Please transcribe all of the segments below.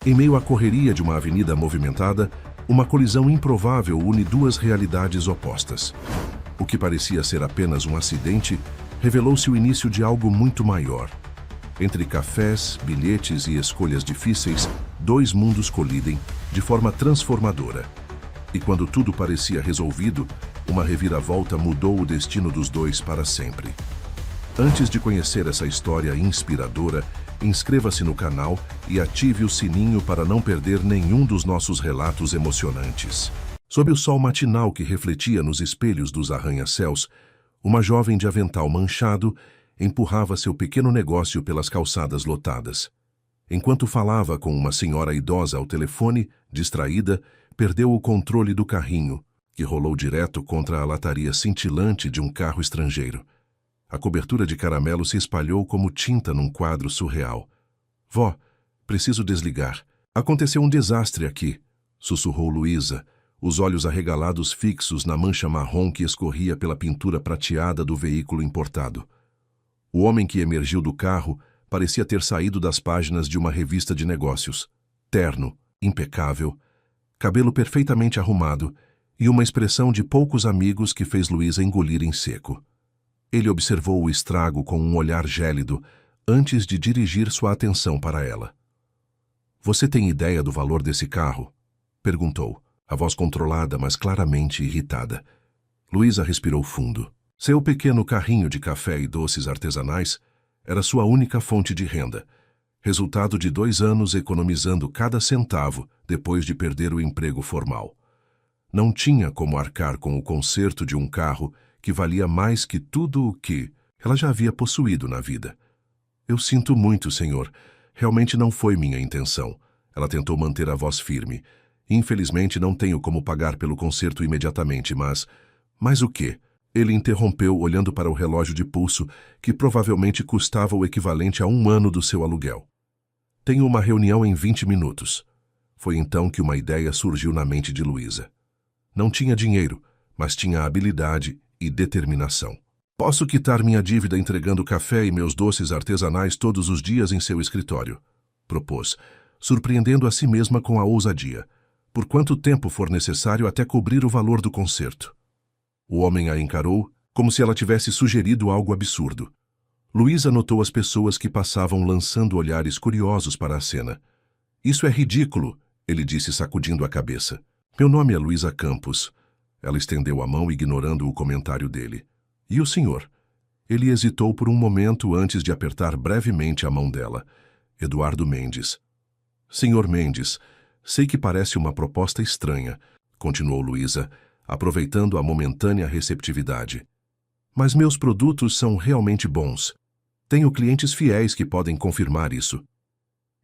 Em meio à correria de uma avenida movimentada, uma colisão improvável une duas realidades opostas. O que parecia ser apenas um acidente revelou-se o início de algo muito maior. Entre cafés, bilhetes e escolhas difíceis, dois mundos colidem de forma transformadora. E quando tudo parecia resolvido, uma reviravolta mudou o destino dos dois para sempre. Antes de conhecer essa história inspiradora, inscreva-se no canal e ative o sininho para não perder nenhum dos nossos relatos emocionantes. Sob o sol matinal que refletia nos espelhos dos arranha-céus, uma jovem de avental manchado empurrava seu pequeno negócio pelas calçadas lotadas. Enquanto falava com uma senhora idosa ao telefone, distraída, perdeu o controle do carrinho, que rolou direto contra a lataria cintilante de um carro estrangeiro. A cobertura de caramelo se espalhou como tinta num quadro surreal. Vó, preciso desligar. Aconteceu um desastre aqui, sussurrou Luísa, os olhos arregalados fixos na mancha marrom que escorria pela pintura prateada do veículo importado. O homem que emergiu do carro parecia ter saído das páginas de uma revista de negócios. Terno, impecável, cabelo perfeitamente arrumado e uma expressão de poucos amigos que fez Luísa engolir em seco. Ele observou o estrago com um olhar gélido antes de dirigir sua atenção para ela. "Você tem ideia do valor desse carro?" perguntou, a voz controlada, mas claramente irritada. Luísa respirou fundo. Seu pequeno carrinho de café e doces artesanais era sua única fonte de renda, resultado de 2 anos economizando cada centavo depois de perder o emprego formal. Não tinha como arcar com o conserto de um carro que valia mais que tudo o que ela já havia possuído na vida. "Eu sinto muito, senhor. Realmente não foi minha intenção." Ela tentou manter a voz firme. "Infelizmente não tenho como pagar pelo conserto imediatamente, mas... Mas o quê?" Ele interrompeu olhando para o relógio de pulso, que provavelmente custava o equivalente a 1 ano do seu aluguel. "Tenho uma reunião em 20 minutos. Foi então que uma ideia surgiu na mente de Luísa. Não tinha dinheiro, mas tinha habilidade e determinação. "Posso quitar minha dívida entregando café e meus doces artesanais todos os dias em seu escritório", propôs, surpreendendo a si mesma com a ousadia. "Por quanto tempo for necessário até cobrir o valor do conserto?" O homem a encarou como se ela tivesse sugerido algo absurdo. Luísa notou as pessoas que passavam lançando olhares curiosos para a cena. "Isso é ridículo", ele disse sacudindo a cabeça. "Meu nome é Luísa Campos." Ela estendeu a mão ignorando o comentário dele. "E o senhor?" Ele hesitou por um momento antes de apertar brevemente a mão dela. "Eduardo Mendes." "Senhor Mendes, sei que parece uma proposta estranha", continuou Luísa, aproveitando a momentânea receptividade. "Mas meus produtos são realmente bons. Tenho clientes fiéis que podem confirmar isso."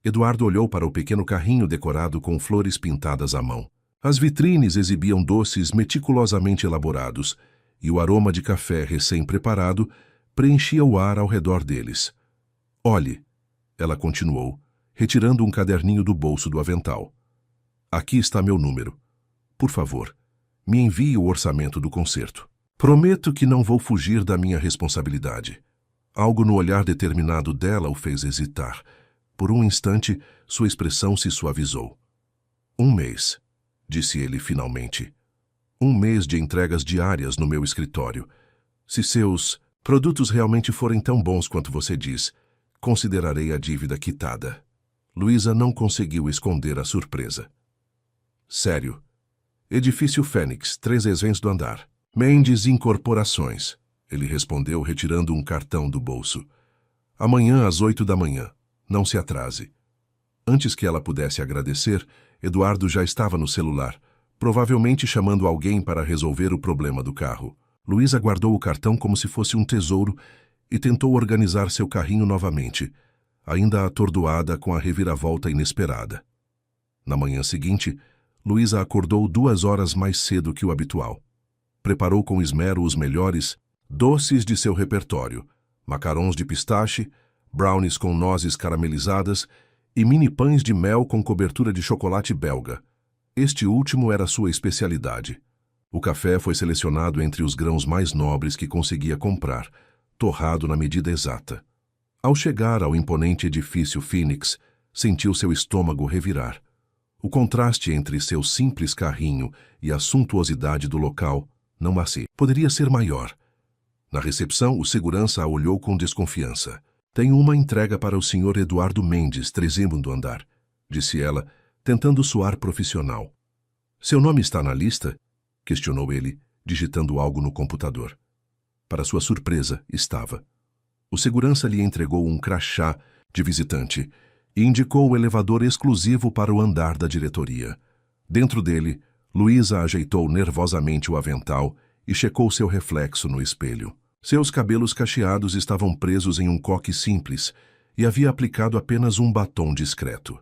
Eduardo olhou para o pequeno carrinho decorado com flores pintadas à mão. As vitrines exibiam doces meticulosamente elaborados, e o aroma de café recém-preparado preenchia o ar ao redor deles. "Olhe", ela continuou, retirando um caderninho do bolso do avental. "Aqui está meu número. Por favor, me envie o orçamento do conserto. Prometo que não vou fugir da minha responsabilidade." Algo no olhar determinado dela o fez hesitar. Por um instante, sua expressão se suavizou. "1 mês", disse ele finalmente. "1 mês de entregas diárias no meu escritório. Se seus produtos realmente forem tão bons quanto você diz, considerarei a dívida quitada." Luísa não conseguiu esconder a surpresa. "Sério? Edifício Fênix, 3 exens do andar. Mendes Incorporações", ele respondeu retirando um cartão do bolso. "Amanhã às 8 da manhã. Não se atrase." Antes que ela pudesse agradecer, Eduardo já estava no celular, provavelmente chamando alguém para resolver o problema do carro. Luísa guardou o cartão como se fosse um tesouro e tentou organizar seu carrinho novamente, ainda atordoada com a reviravolta inesperada. Na manhã seguinte, Luísa acordou 2 horas mais cedo que o habitual. Preparou com esmero os melhores doces de seu repertório, macarons de pistache, brownies com nozes caramelizadas e mini pães de mel com cobertura de chocolate belga. Este último era sua especialidade. O café foi selecionado entre os grãos mais nobres que conseguia comprar, torrado na medida exata. Ao chegar ao imponente edifício Phoenix, sentiu seu estômago revirar. O contraste entre seu simples carrinho e a suntuosidade do local não poderia ser maior. Na recepção, o segurança a olhou com desconfiança. Tenho uma entrega para o Sr. Eduardo Mendes, 3º andar, disse ela, tentando soar profissional. Seu nome está na lista? Questionou ele, digitando algo no computador. Para sua surpresa, estava. O segurança lhe entregou um crachá de visitante e indicou o elevador exclusivo para o andar da diretoria. Dentro dele, Luísa ajeitou nervosamente o avental e checou seu reflexo no espelho. Seus cabelos cacheados estavam presos em um coque simples e havia aplicado apenas um batom discreto.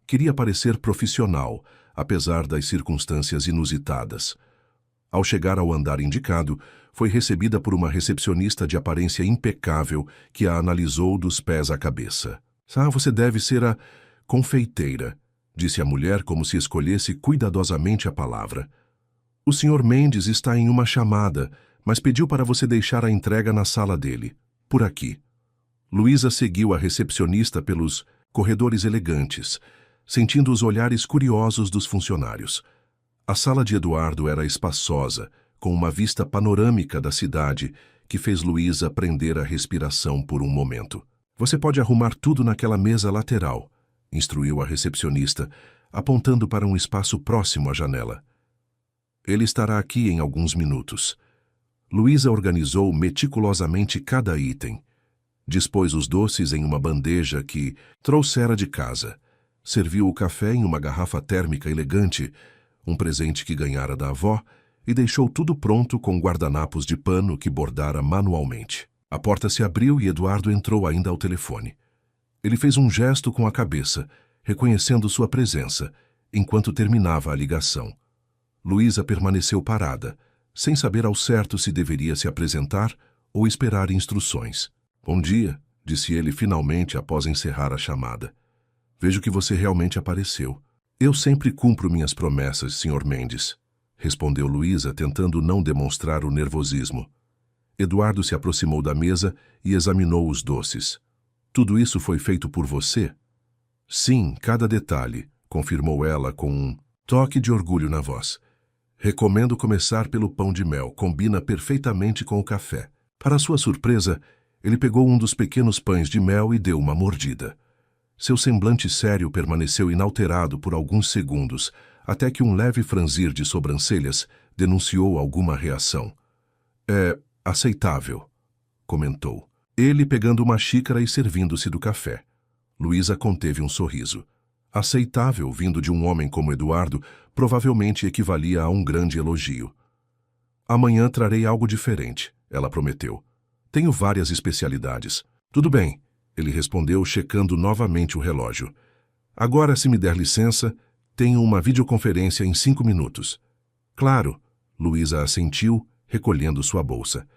Queria parecer profissional, apesar das circunstâncias inusitadas. Ao chegar ao andar indicado, foi recebida por uma recepcionista de aparência impecável que a analisou dos pés à cabeça. Você deve ser a confeiteira, disse a mulher como se escolhesse cuidadosamente a palavra. O Sr. Mendes está em uma chamada, mas pediu para você deixar a entrega na sala dele, por aqui. Luísa seguiu a recepcionista pelos corredores elegantes, sentindo os olhares curiosos dos funcionários. A sala de Eduardo era espaçosa, com uma vista panorâmica da cidade que fez Luísa prender a respiração por um momento. Você pode arrumar tudo naquela mesa lateral, instruiu a recepcionista, apontando para um espaço próximo à janela. Ele estará aqui em alguns minutos. Luísa organizou meticulosamente cada item. Dispôs os doces em uma bandeja que trouxera de casa. Serviu o café em uma garrafa térmica elegante, um presente que ganhara da avó, e deixou tudo pronto com guardanapos de pano que bordara manualmente. A porta se abriu e Eduardo entrou ainda ao telefone. Ele fez um gesto com a cabeça, reconhecendo sua presença, enquanto terminava a ligação. Luísa permaneceu parada, sem saber ao certo se deveria se apresentar ou esperar instruções. Bom dia, disse ele finalmente após encerrar a chamada. Vejo que você realmente apareceu. Eu sempre cumpro minhas promessas, Sr. Mendes, respondeu Luísa, tentando não demonstrar o nervosismo. Eduardo se aproximou da mesa e examinou os doces. Tudo isso foi feito por você? Sim, cada detalhe, confirmou ela com um toque de orgulho na voz. Recomendo começar pelo pão de mel, combina perfeitamente com o café. Para sua surpresa, ele pegou um dos pequenos pães de mel e deu uma mordida. Seu semblante sério permaneceu inalterado por alguns segundos, até que um leve franzir de sobrancelhas denunciou alguma reação. É aceitável, comentou. Ele pegando uma xícara e servindo-se do café. Luísa conteve um sorriso. Aceitável, vindo de um homem como Eduardo, provavelmente equivalia a um grande elogio. Amanhã trarei algo diferente, ela prometeu. Tenho várias especialidades. Tudo bem, ele respondeu, checando novamente o relógio. Agora, se me der licença, tenho uma videoconferência em 5 minutos. Claro, Luísa assentiu, recolhendo sua bolsa.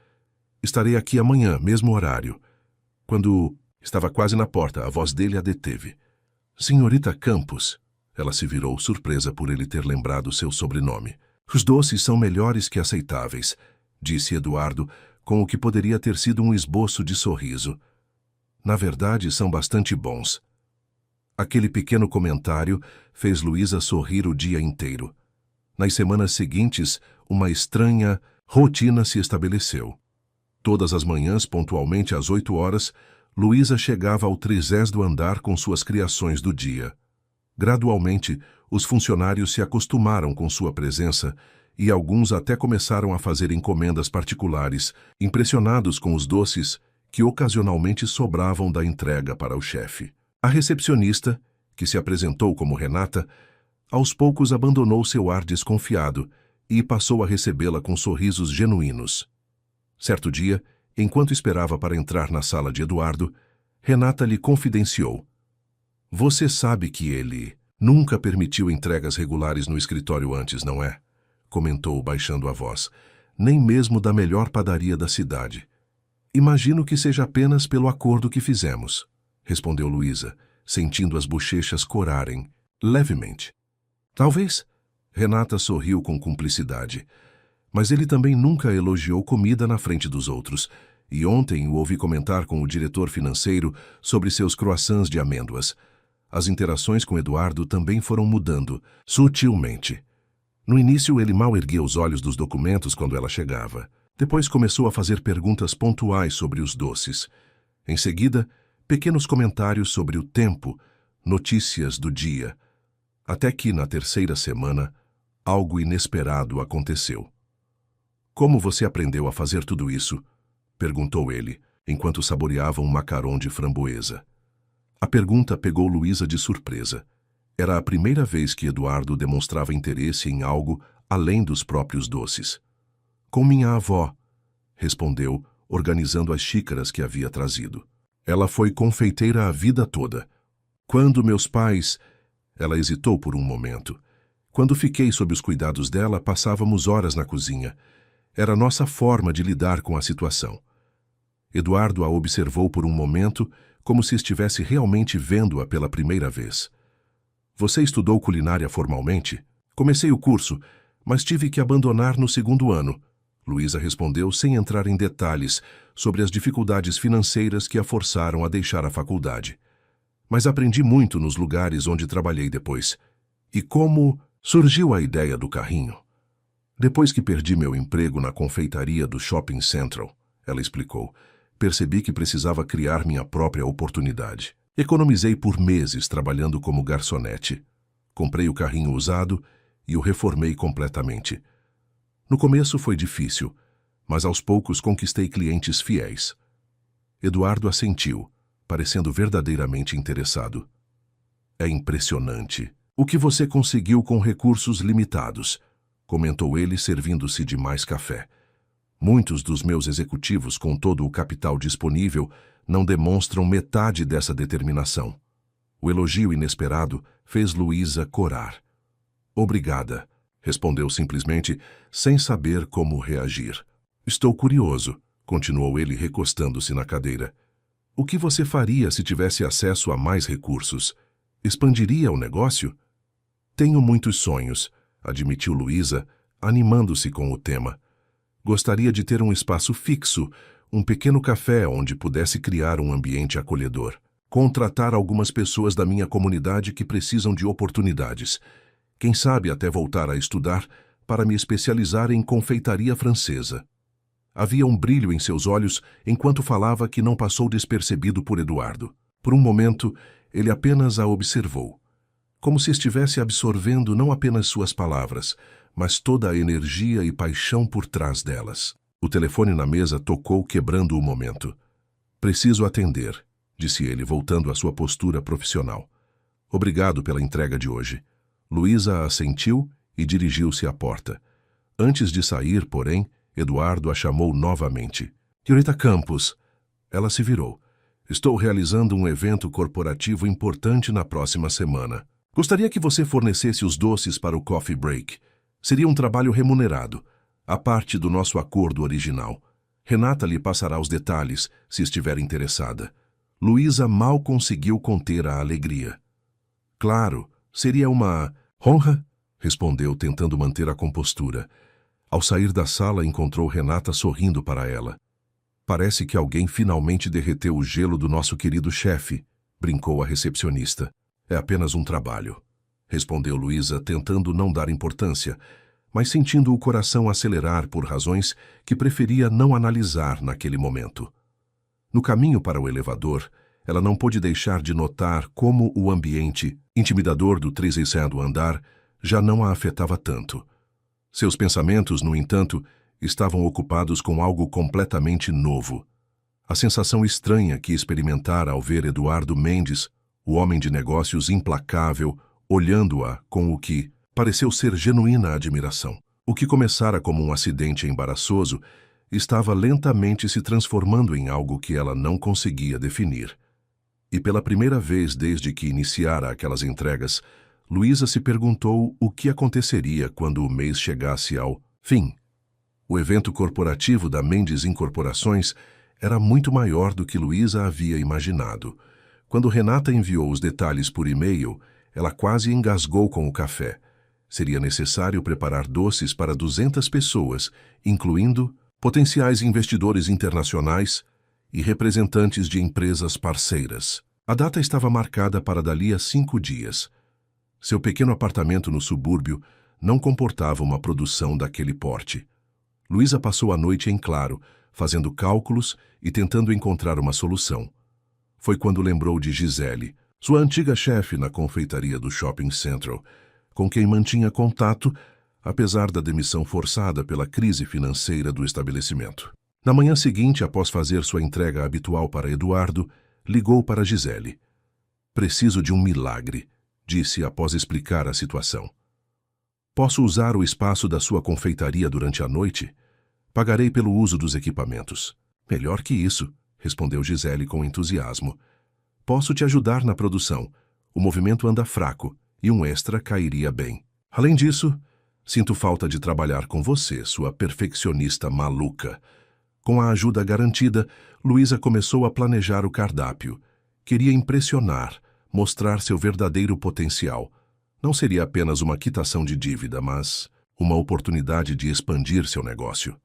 Estarei aqui amanhã, mesmo horário. Quando estava quase na porta, a voz dele a deteve. Senhorita Campos. Ela se virou, surpresa por ele ter lembrado seu sobrenome. Os doces são melhores que aceitáveis, disse Eduardo, com o que poderia ter sido um esboço de sorriso. Na verdade, são bastante bons. Aquele pequeno comentário fez Luísa sorrir o dia inteiro. Nas semanas seguintes, uma estranha rotina se estabeleceu. Todas as manhãs, pontualmente às 8 horas, Luísa chegava ao 30º andar com suas criações do dia. Gradualmente, os funcionários se acostumaram com sua presença e alguns até começaram a fazer encomendas particulares, impressionados com os doces que ocasionalmente sobravam da entrega para o chefe. A recepcionista, que se apresentou como Renata, aos poucos abandonou seu ar desconfiado e passou a recebê-la com sorrisos genuínos. Certo dia, enquanto esperava para entrar na sala de Eduardo, Renata lhe confidenciou. Você sabe que ele nunca permitiu entregas regulares no escritório antes, não é? Comentou, baixando a voz. Nem mesmo da melhor padaria da cidade. Imagino que seja apenas pelo acordo que fizemos, respondeu Luísa, sentindo as bochechas corarem, levemente. Talvez. Renata sorriu com cumplicidade. Mas ele também nunca elogiou comida na frente dos outros, e ontem o ouvi comentar com o diretor financeiro sobre seus croissants de amêndoas. As interações com Eduardo também foram mudando, sutilmente. No início, ele mal erguia os olhos dos documentos quando ela chegava. Depois começou a fazer perguntas pontuais sobre os doces. Em seguida, pequenos comentários sobre o tempo, notícias do dia. Até que, na terceira semana, algo inesperado aconteceu. "Como você aprendeu a fazer tudo isso?" perguntou ele, enquanto saboreava um macarrão de framboesa. A pergunta pegou Luísa de surpresa. Era a primeira vez que Eduardo demonstrava interesse em algo além dos próprios doces. "Com minha avó", respondeu, organizando as xícaras que havia trazido. "Ela foi confeiteira a vida toda. Quando meus pais..." Ela hesitou por um momento. "Quando fiquei sob os cuidados dela, passávamos horas na cozinha. Era nossa forma de lidar com a situação." Eduardo a observou por um momento, como se estivesse realmente vendo-a pela primeira vez. "Você estudou culinária formalmente?" "Comecei o curso, mas tive que abandonar no segundo ano." Luísa respondeu sem entrar em detalhes sobre as dificuldades financeiras que a forçaram a deixar a faculdade. "Mas aprendi muito nos lugares onde trabalhei depois." "E como surgiu a ideia do carrinho?" "Depois que perdi meu emprego na confeitaria do Shopping Central", ela explicou, "percebi que precisava criar minha própria oportunidade. Economizei por meses trabalhando como garçonete. Comprei o carrinho usado e o reformei completamente. No começo foi difícil, mas aos poucos conquistei clientes fiéis." Eduardo assentiu, parecendo verdadeiramente interessado. "É impressionante. O que você conseguiu com recursos limitados?" comentou ele, servindo-se de mais café. "Muitos dos meus executivos, com todo o capital disponível, não demonstram metade dessa determinação." O elogio inesperado fez Luísa corar. "Obrigada", respondeu simplesmente, sem saber como reagir. "Estou curioso", continuou ele recostando-se na cadeira. "O que você faria se tivesse acesso a mais recursos? Expandiria o negócio?" "Tenho muitos sonhos", admitiu Luísa, animando-se com o tema. "Gostaria de ter um espaço fixo, um pequeno café onde pudesse criar um ambiente acolhedor. Contratar algumas pessoas da minha comunidade que precisam de oportunidades. Quem sabe até voltar a estudar para me especializar em confeitaria francesa." Havia um brilho em seus olhos enquanto falava que não passou despercebido por Eduardo. Por um momento, ele apenas a observou, como se estivesse absorvendo não apenas suas palavras, mas toda a energia e paixão por trás delas. O telefone na mesa tocou, quebrando o momento. "Preciso atender", disse ele, voltando à sua postura profissional. "Obrigado pela entrega de hoje." Luísa assentiu e dirigiu-se à porta. Antes de sair, porém, Eduardo a chamou novamente. "Senhorita Campos." Ela se virou. "Estou realizando um evento corporativo importante na próxima semana. Gostaria que você fornecesse os doces para o coffee break. Seria um trabalho remunerado, a parte do nosso acordo original. Renata lhe passará os detalhes, se estiver interessada." Luísa mal conseguiu conter a alegria. "Claro, seria uma honra", respondeu, tentando manter a compostura. Ao sair da sala, encontrou Renata sorrindo para ela. "Parece que alguém finalmente derreteu o gelo do nosso querido chefe", brincou a recepcionista. "É apenas um trabalho", respondeu Luísa, tentando não dar importância, mas sentindo o coração acelerar por razões que preferia não analisar naquele momento. No caminho para o elevador, ela não pôde deixar de notar como o ambiente, intimidador do 36º andar, já não a afetava tanto. Seus pensamentos, no entanto, estavam ocupados com algo completamente novo. A sensação estranha que experimentara ao ver Eduardo Mendes, o homem de negócios implacável, olhando-a com o que pareceu ser genuína admiração. O que começara como um acidente embaraçoso estava lentamente se transformando em algo que ela não conseguia definir. E pela primeira vez desde que iniciara aquelas entregas, Luísa se perguntou o que aconteceria quando o mês chegasse ao fim. O evento corporativo da Mendes Incorporações era muito maior do que Luísa havia imaginado. Quando Renata enviou os detalhes por e-mail, ela quase engasgou com o café. Seria necessário preparar doces para 200 pessoas, incluindo potenciais investidores internacionais e representantes de empresas parceiras. A data estava marcada para dali a 5 dias. Seu pequeno apartamento no subúrbio não comportava uma produção daquele porte. Luísa passou a noite em claro, fazendo cálculos e tentando encontrar uma solução. Foi quando lembrou de Gisele, sua antiga chefe na confeitaria do Shopping Central, com quem mantinha contato, apesar da demissão forçada pela crise financeira do estabelecimento. Na manhã seguinte, após fazer sua entrega habitual para Eduardo, ligou para Gisele. "Preciso de um milagre", disse após explicar a situação. "Posso usar o espaço da sua confeitaria durante a noite? Pagarei pelo uso dos equipamentos." "Melhor que isso", respondeu Gisele com entusiasmo. "Posso te ajudar na produção. O movimento anda fraco e um extra cairia bem. Além disso, sinto falta de trabalhar com você, sua perfeccionista maluca." Com a ajuda garantida, Luísa começou a planejar o cardápio. Queria impressionar, mostrar seu verdadeiro potencial. Não seria apenas uma quitação de dívida, mas uma oportunidade de expandir seu negócio.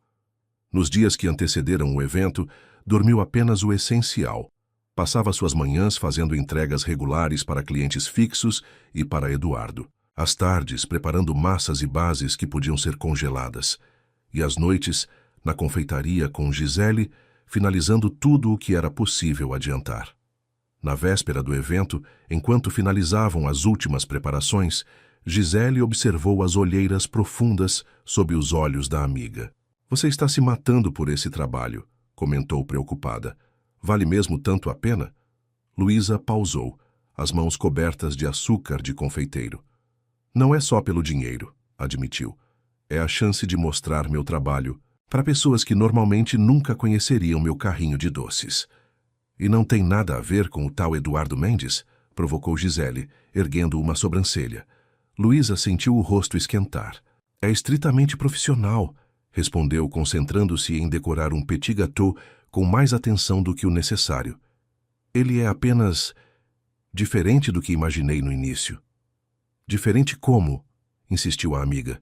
Nos dias que antecederam o evento, dormiu apenas o essencial. Passava suas manhãs fazendo entregas regulares para clientes fixos e para Eduardo. Às tardes, preparando massas e bases que podiam ser congeladas. E às noites, na confeitaria com Gisele, finalizando tudo o que era possível adiantar. Na véspera do evento, enquanto finalizavam as últimas preparações, Gisele observou as olheiras profundas sob os olhos da amiga. "Você está se matando por esse trabalho", comentou preocupada. "Vale mesmo tanto a pena?" Luísa pausou, as mãos cobertas de açúcar de confeiteiro. "Não é só pelo dinheiro", admitiu. "É a chance de mostrar meu trabalho para pessoas que normalmente nunca conheceriam meu carrinho de doces." "E não tem nada a ver com o tal Eduardo Mendes?", provocou Gisele, erguendo uma sobrancelha. Luísa sentiu o rosto esquentar. "É estritamente profissional", respondeu, concentrando-se em decorar um petit gâteau com mais atenção do que o necessário. "Ele é apenas diferente do que imaginei no início." "Diferente como?", insistiu a amiga.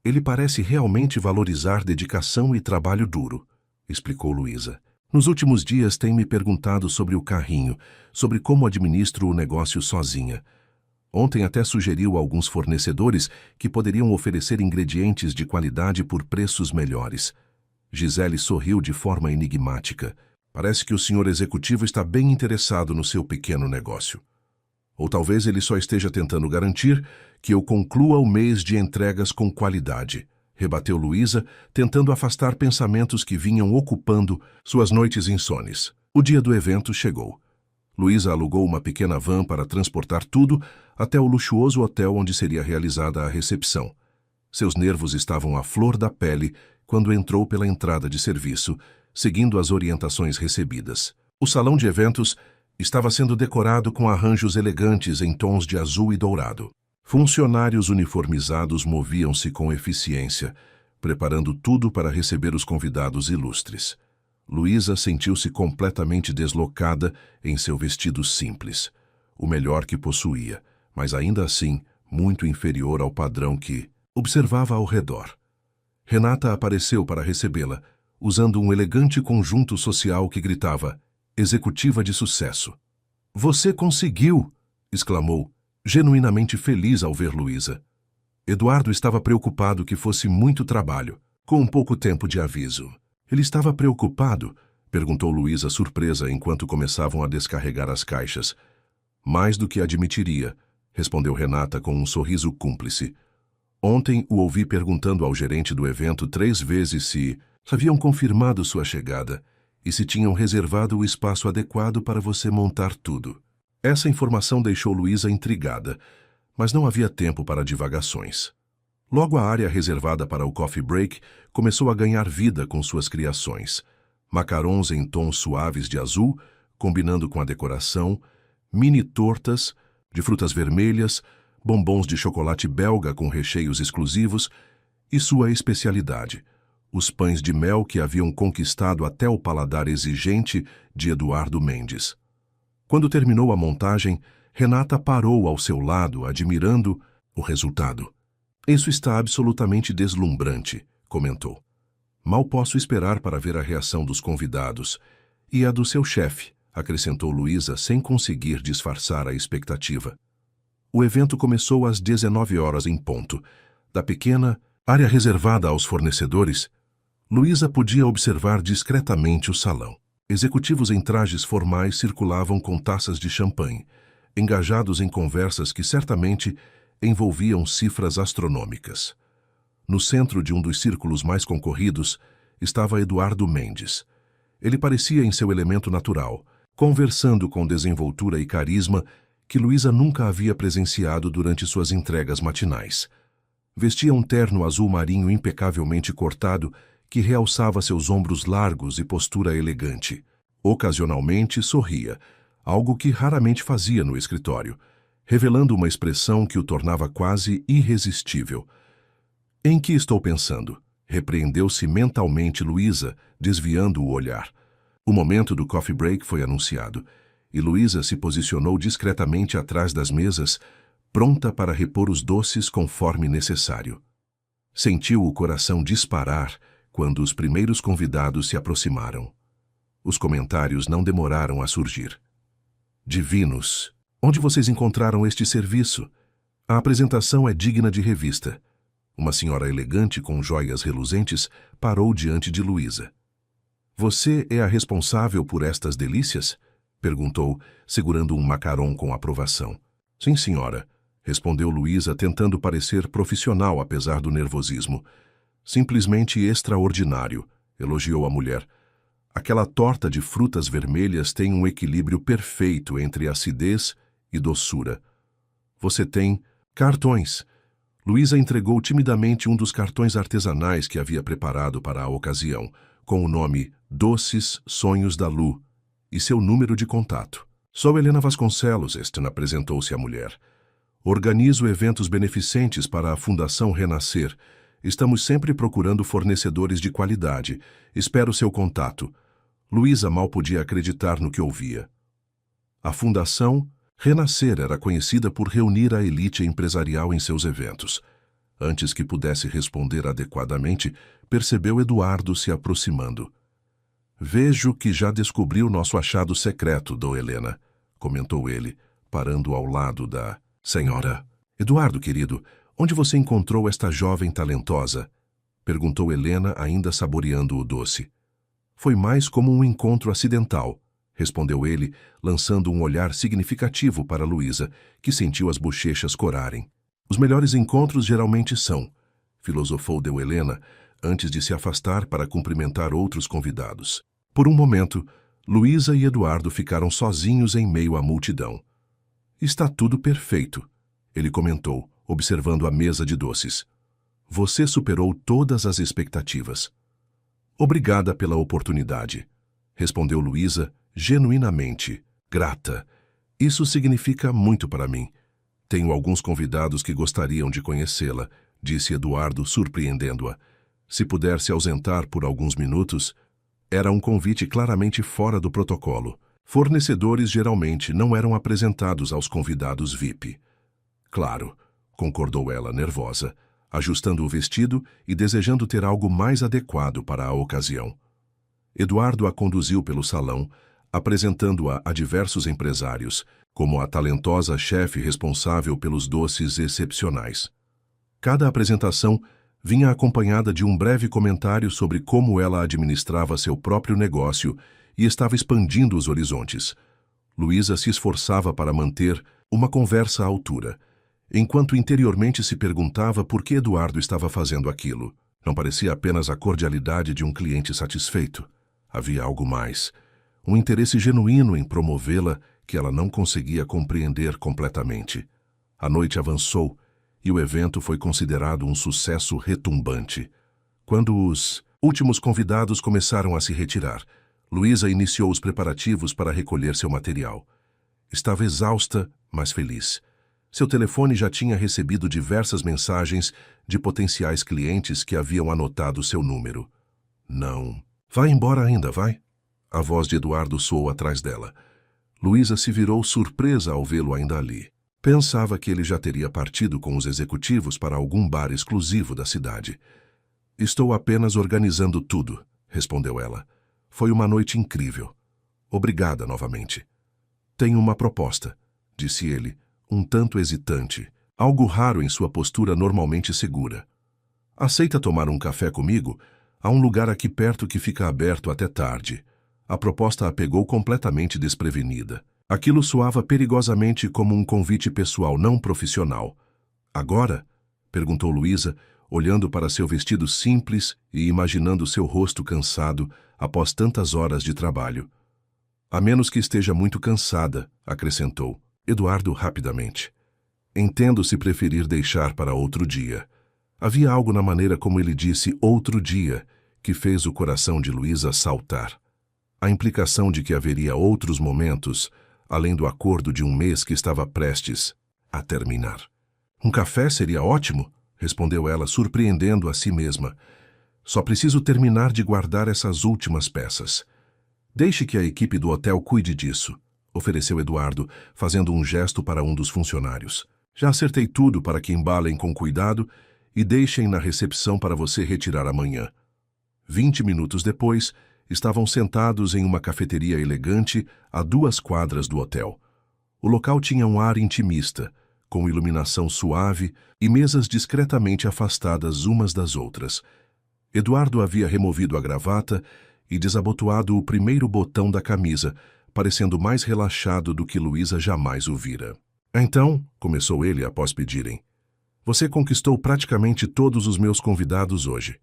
"Ele parece realmente valorizar dedicação e trabalho duro", explicou Luísa. "Nos últimos dias tem me perguntado sobre o carrinho, sobre como administro o negócio sozinha. Ontem até sugeriu a alguns fornecedores que poderiam oferecer ingredientes de qualidade por preços melhores." Gisele sorriu de forma enigmática. "Parece que o senhor executivo está bem interessado no seu pequeno negócio. Ou talvez ele só esteja tentando garantir que eu conclua o mês de entregas com qualidade", rebateu Luísa, tentando afastar pensamentos que vinham ocupando suas noites insones. O dia do evento chegou. Luísa alugou uma pequena van para transportar tudo até o luxuoso hotel onde seria realizada a recepção. Seus nervos estavam à flor da pele quando entrou pela entrada de serviço, seguindo as orientações recebidas. O salão de eventos estava sendo decorado com arranjos elegantes em tons de azul e dourado. Funcionários uniformizados moviam-se com eficiência, preparando tudo para receber os convidados ilustres. Luísa sentiu-se completamente deslocada em seu vestido simples, o melhor que possuía, mas ainda assim muito inferior ao padrão que observava ao redor. Renata apareceu para recebê-la, usando um elegante conjunto social que gritava: "Executiva de sucesso." "Você conseguiu!", exclamou, genuinamente feliz ao ver Luísa. Eduardo estava preocupado que fosse muito trabalho, com pouco tempo de aviso. "Ele estava preocupado?", perguntou Luísa surpresa enquanto começavam a descarregar as caixas. "Mais do que admitiria", respondeu Renata com um sorriso cúmplice. "Ontem o ouvi perguntando ao gerente do evento 3 vezes se haviam confirmado sua chegada e se tinham reservado o espaço adequado para você montar tudo." Essa informação deixou Luísa intrigada, mas não havia tempo para divagações. Logo a área reservada para o coffee break começou a ganhar vida com suas criações. Macarons em tons suaves de azul, combinando com a decoração, mini tortas de frutas vermelhas, bombons de chocolate belga com recheios exclusivos e sua especialidade, os pães de mel que haviam conquistado até o paladar exigente de Eduardo Mendes. Quando terminou a montagem, Renata parou ao seu lado, admirando o resultado. "Isso está absolutamente deslumbrante", comentou. "Mal posso esperar para ver a reação dos convidados e a do seu chefe", acrescentou Luísa sem conseguir disfarçar a expectativa. O evento começou às 19 horas em ponto. Da pequena área reservada aos fornecedores, Luísa podia observar discretamente o salão. Executivos em trajes formais circulavam com taças de champanhe, engajados em conversas que certamente envolviam cifras astronômicas. No centro de um dos círculos mais concorridos estava Eduardo Mendes. Ele parecia em seu elemento natural, conversando com desenvoltura e carisma que Luísa nunca havia presenciado durante suas entregas matinais. Vestia um terno azul marinho impecavelmente cortado que realçava seus ombros largos e postura elegante. Ocasionalmente sorria, algo que raramente fazia no escritório, revelando uma expressão que o tornava quase irresistível. "Em que estou pensando?" repreendeu-se mentalmente Luísa, desviando o olhar. O momento do coffee break foi anunciado, e Luísa se posicionou discretamente atrás das mesas, pronta para repor os doces conforme necessário. Sentiu o coração disparar quando os primeiros convidados se aproximaram. Os comentários não demoraram a surgir. "Divinos! Onde vocês encontraram este serviço? A apresentação é digna de revista." Uma senhora elegante com joias reluzentes parou diante de Luísa. "Você é a responsável por estas delícias?" perguntou, segurando um macaron com aprovação. "Sim, senhora", respondeu Luísa, tentando parecer profissional apesar do nervosismo. "Simplesmente extraordinário", elogiou a mulher. "Aquela torta de frutas vermelhas tem um equilíbrio perfeito entre acidez e doçura." "Você tem cartões." Luísa entregou timidamente um dos cartões artesanais que havia preparado para a ocasião, com o nome Doces Sonhos da Lu e seu número de contato. "Sou Helena Vasconcelos", apresentou-se a mulher. "Organizo eventos beneficentes para a Fundação Renascer. Estamos sempre procurando fornecedores de qualidade. Espero seu contato." Luísa mal podia acreditar no que ouvia. A Fundação Renascer era conhecida por reunir a elite empresarial em seus eventos. Antes que pudesse responder adequadamente, percebeu Eduardo se aproximando. "Vejo que já descobriu nosso achado secreto, Dona Helena", comentou ele, parando ao lado da senhora. "Eduardo, querido, onde você encontrou esta jovem talentosa?" perguntou Helena, ainda saboreando o doce. "Foi mais como um encontro acidental", respondeu ele, lançando um olhar significativo para Luísa, que sentiu as bochechas corarem. "Os melhores encontros geralmente são", filosofou Dona Helena, antes de se afastar para cumprimentar outros convidados. Por um momento, Luísa e Eduardo ficaram sozinhos em meio à multidão. "Está tudo perfeito", ele comentou, observando a mesa de doces. "Você superou todas as expectativas." "Obrigada pela oportunidade", respondeu Luísa, genuinamente grata. "Isso significa muito para mim. Tenho alguns convidados que gostariam de conhecê-la", disse Eduardo, surpreendendo-a. Se puder se ausentar por alguns minutos, era um convite claramente fora do protocolo. Fornecedores geralmente não eram apresentados aos convidados VIP. "Claro", concordou ela, nervosa, ajustando o vestido e desejando ter algo mais adequado para a ocasião. Eduardo a conduziu pelo salão, apresentando-a a diversos empresários, como a talentosa chefe responsável pelos doces excepcionais. Cada apresentação vinha acompanhada de um breve comentário sobre como ela administrava seu próprio negócio e estava expandindo os horizontes. Luísa se esforçava para manter uma conversa à altura, enquanto interiormente se perguntava por que Eduardo estava fazendo aquilo. Não parecia apenas a cordialidade de um cliente satisfeito. Havia algo mais, um interesse genuíno em promovê-la que ela não conseguia compreender completamente. A noite avançou e o evento foi considerado um sucesso retumbante. Quando os últimos convidados começaram a se retirar, Luísa iniciou os preparativos para recolher seu material. Estava exausta, mas feliz. Seu telefone já tinha recebido diversas mensagens de potenciais clientes que haviam anotado seu número. "Não. Vai embora ainda, vai?" A voz de Eduardo soou atrás dela. Luísa se virou surpresa ao vê-lo ainda ali. Pensava que ele já teria partido com os executivos para algum bar exclusivo da cidade. "Estou apenas organizando tudo", respondeu ela. "Foi uma noite incrível." Obrigada novamente. Tenho uma proposta, disse ele, um tanto hesitante, algo raro em sua postura normalmente segura. Aceita tomar um café comigo? Há um lugar aqui perto que fica aberto até tarde. A proposta a pegou completamente desprevenida. Aquilo soava perigosamente como um convite pessoal não profissional. Agora? Perguntou Luísa, olhando para seu vestido simples e imaginando seu rosto cansado após tantas horas de trabalho. A menos que esteja muito cansada, acrescentou Eduardo rapidamente. Entendo se preferir deixar para outro dia. Havia algo na maneira como ele disse outro dia que fez o coração de Luísa saltar. A implicação de que haveria outros momentos, além do acordo de um mês que estava prestes a terminar. Um café seria ótimo, respondeu ela, surpreendendo a si mesma. Só preciso terminar de guardar essas últimas peças. Deixe que a equipe do hotel cuide disso, ofereceu Eduardo, fazendo um gesto para um dos funcionários. Já acertei tudo para que embalem com cuidado e deixem na recepção para você retirar amanhã. 20 minutos depois, estavam sentados em uma cafeteria elegante a 2 quadras do hotel. O local tinha um ar intimista, com iluminação suave e mesas discretamente afastadas umas das outras. Eduardo havia removido a gravata e desabotoado o primeiro botão da camisa, parecendo mais relaxado do que Luísa jamais o vira. Então, começou ele após pedirem, você conquistou praticamente todos os meus convidados hoje.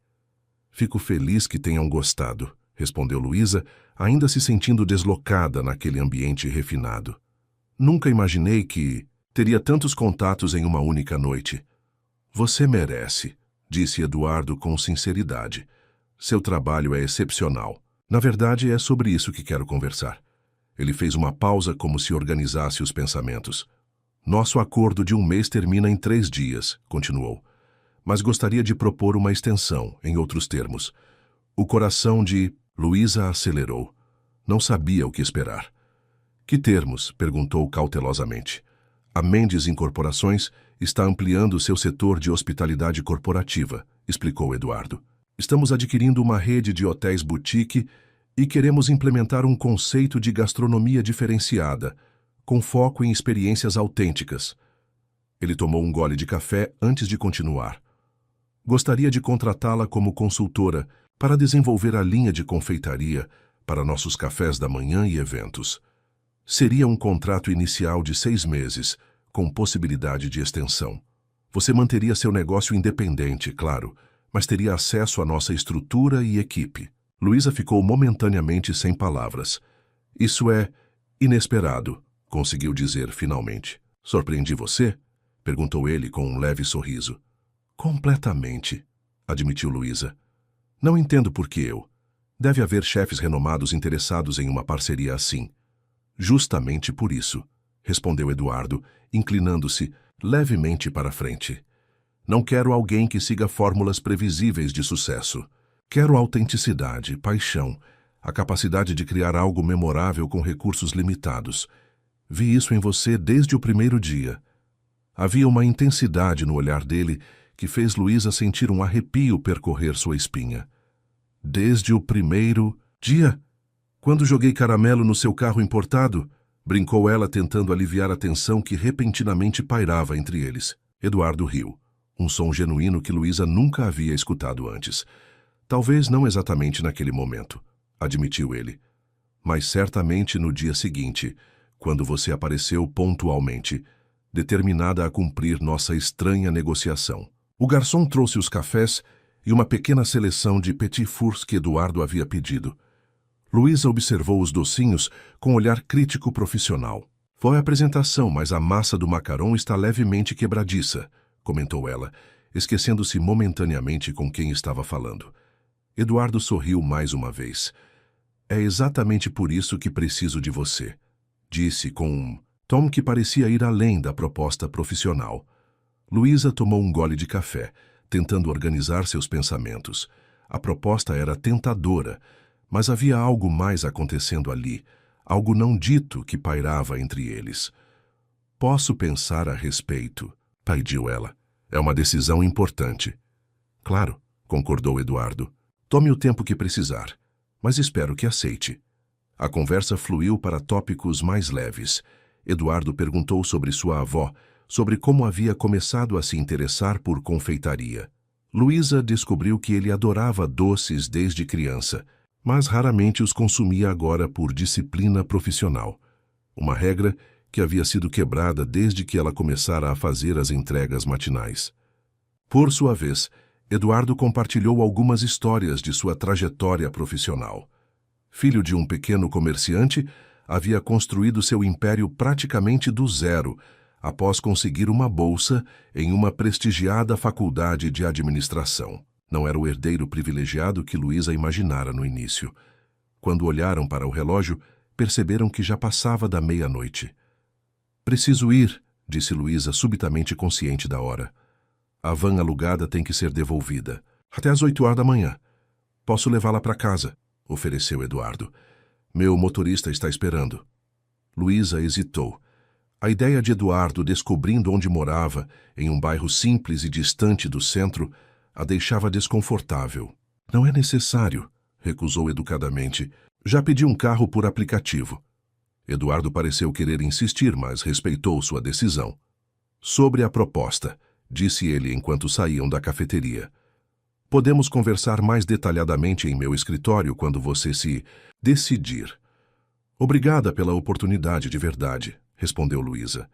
Fico feliz que tenham gostado, respondeu Luísa, ainda se sentindo deslocada naquele ambiente refinado. Nunca imaginei que teria tantos contatos em uma única noite. Você merece, disse Eduardo com sinceridade. Seu trabalho é excepcional. Na verdade, é sobre isso que quero conversar. Ele fez uma pausa como se organizasse os pensamentos. Nosso acordo de um mês termina em 3 dias, continuou. Mas gostaria de propor uma extensão, em outros termos. O coração de Luísa acelerou. Não sabia o que esperar. Que termos? Perguntou cautelosamente. A Mendes Incorporações está ampliando seu setor de hospitalidade corporativa, explicou Eduardo. Estamos adquirindo uma rede de hotéis boutique e queremos implementar um conceito de gastronomia diferenciada, com foco em experiências autênticas. Ele tomou um gole de café antes de continuar. Gostaria de contratá-la como consultora para desenvolver a linha de confeitaria para nossos cafés da manhã e eventos. Seria um contrato inicial de 6 meses, com possibilidade de extensão. Você manteria seu negócio independente, claro, mas teria acesso à nossa estrutura e equipe. Luísa ficou momentaneamente sem palavras. Isso é inesperado, conseguiu dizer finalmente. Surpreendi você? Perguntou ele com um leve sorriso. Completamente, admitiu Luísa. Não entendo por que eu. Deve haver chefes renomados interessados em uma parceria assim. Justamente por isso, respondeu Eduardo, inclinando-se levemente para a frente. Não quero alguém que siga fórmulas previsíveis de sucesso. Quero autenticidade, paixão, a capacidade de criar algo memorável com recursos limitados. Vi isso em você desde o primeiro dia. Havia uma intensidade no olhar dele que fez Luísa sentir um arrepio percorrer sua espinha. Desde o primeiro dia? Quando joguei caramelo no seu carro importado? Brincou ela, tentando aliviar a tensão que repentinamente pairava entre eles. Eduardo riu. Um som genuíno que Luísa nunca havia escutado antes. Talvez não exatamente naquele momento, admitiu ele. Mas certamente no dia seguinte, quando você apareceu pontualmente, determinada a cumprir nossa estranha negociação. O garçom trouxe os cafés e uma pequena seleção de petit fours que Eduardo havia pedido. Luísa observou os docinhos com olhar crítico profissional. Foi a apresentação, mas a massa do macarrão está levemente quebradiça, comentou ela, esquecendo-se momentaneamente com quem estava falando. Eduardo sorriu mais uma vez. É exatamente por isso que preciso de você, disse com um tom que parecia ir além da proposta profissional. Luísa tomou um gole de café, tentando organizar seus pensamentos. A proposta era tentadora, mas havia algo mais acontecendo ali, algo não dito que pairava entre eles. Posso pensar a respeito, pediu ela. É uma decisão importante. Claro, concordou Eduardo. Tome o tempo que precisar, mas espero que aceite. A conversa fluiu para tópicos mais leves. Eduardo perguntou sobre sua avó, sobre como havia começado a se interessar por confeitaria. Luísa descobriu que ele adorava doces desde criança, mas raramente os consumia agora por disciplina profissional. Uma regra que havia sido quebrada desde que ela começara a fazer as entregas matinais. Por sua vez, Eduardo compartilhou algumas histórias de sua trajetória profissional. Filho de um pequeno comerciante, havia construído seu império praticamente do zero, após conseguir uma bolsa em uma prestigiada faculdade de administração. Não era o herdeiro privilegiado que Luísa imaginara no início. Quando olharam para o relógio, perceberam que já passava da meia-noite. "Preciso ir", disse Luísa, subitamente consciente da hora. "A van alugada tem que ser devolvida. Até às 8 horas da manhã. Posso levá-la para casa", ofereceu Eduardo. "Meu motorista está esperando." Luísa hesitou. A ideia de Eduardo descobrindo onde morava, em um bairro simples e distante do centro, a deixava desconfortável. "Não é necessário", recusou educadamente. "Já pedi um carro por aplicativo." Eduardo pareceu querer insistir, mas respeitou sua decisão. "Sobre a proposta", disse ele enquanto saíam da cafeteria. "Podemos conversar mais detalhadamente em meu escritório quando você se decidir." "Obrigada pela oportunidade, de verdade", respondeu Luísa.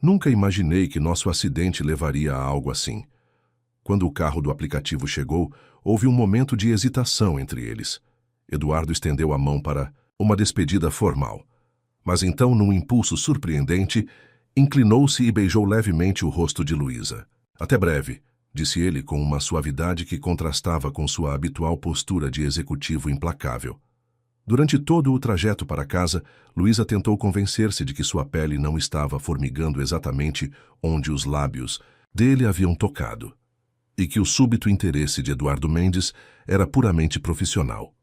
"Nunca imaginei que nosso acidente levaria a algo assim." Quando o carro do aplicativo chegou, houve um momento de hesitação entre eles. Eduardo estendeu a mão para uma despedida formal. Mas então, num impulso surpreendente, inclinou-se e beijou levemente o rosto de Luísa. "Até breve", disse ele com uma suavidade que contrastava com sua habitual postura de executivo implacável. Durante todo o trajeto para casa, Luísa tentou convencer-se de que sua pele não estava formigando exatamente onde os lábios dele haviam tocado, e que o súbito interesse de Eduardo Mendes era puramente profissional.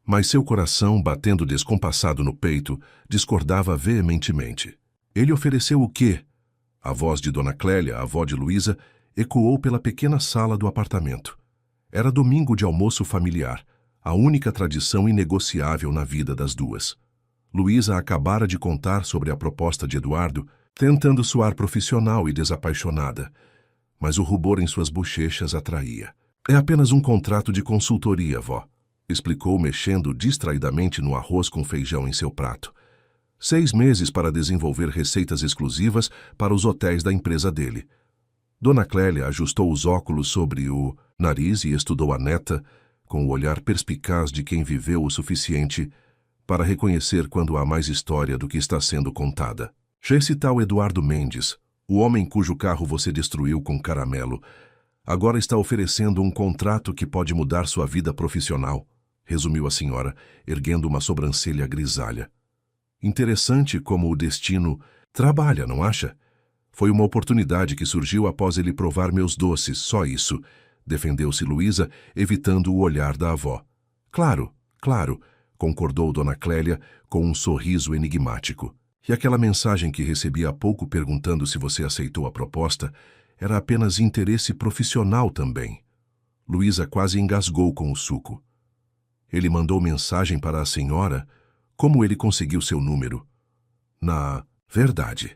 Mas seu coração, batendo descompassado no peito, discordava veementemente. Ele ofereceu o quê? A voz de Dona Clélia, a avó de Luísa, ecoou pela pequena sala do apartamento. Era domingo de almoço familiar, a única tradição inegociável na vida das duas. Luísa acabara de contar sobre a proposta de Eduardo, tentando soar profissional e desapaixonada, mas o rubor em suas bochechas atraía. "É apenas um contrato de consultoria, vó", explicou, mexendo distraidamente no arroz com feijão em seu prato. 6 meses para desenvolver receitas exclusivas para os hotéis da empresa dele. Dona Clélia ajustou os óculos sobre o nariz e estudou a neta, com o olhar perspicaz de quem viveu o suficiente para reconhecer quando há mais história do que está sendo contada. "Já esse tal Eduardo Mendes, o homem cujo carro você destruiu com caramelo, agora está oferecendo um contrato que pode mudar sua vida profissional", resumiu a senhora, erguendo uma sobrancelha grisalha. "Interessante como o destino trabalha, não acha? Foi uma oportunidade que surgiu após ele provar meus doces, só isso", defendeu-se Luísa, evitando o olhar da avó. "Claro, claro", concordou Dona Clélia com um sorriso enigmático. "E aquela mensagem que recebi há pouco perguntando se você aceitou a proposta era apenas interesse profissional também." Luísa quase engasgou com o suco. "Ele mandou mensagem para a senhora? Como ele conseguiu seu número?" "Na verdade,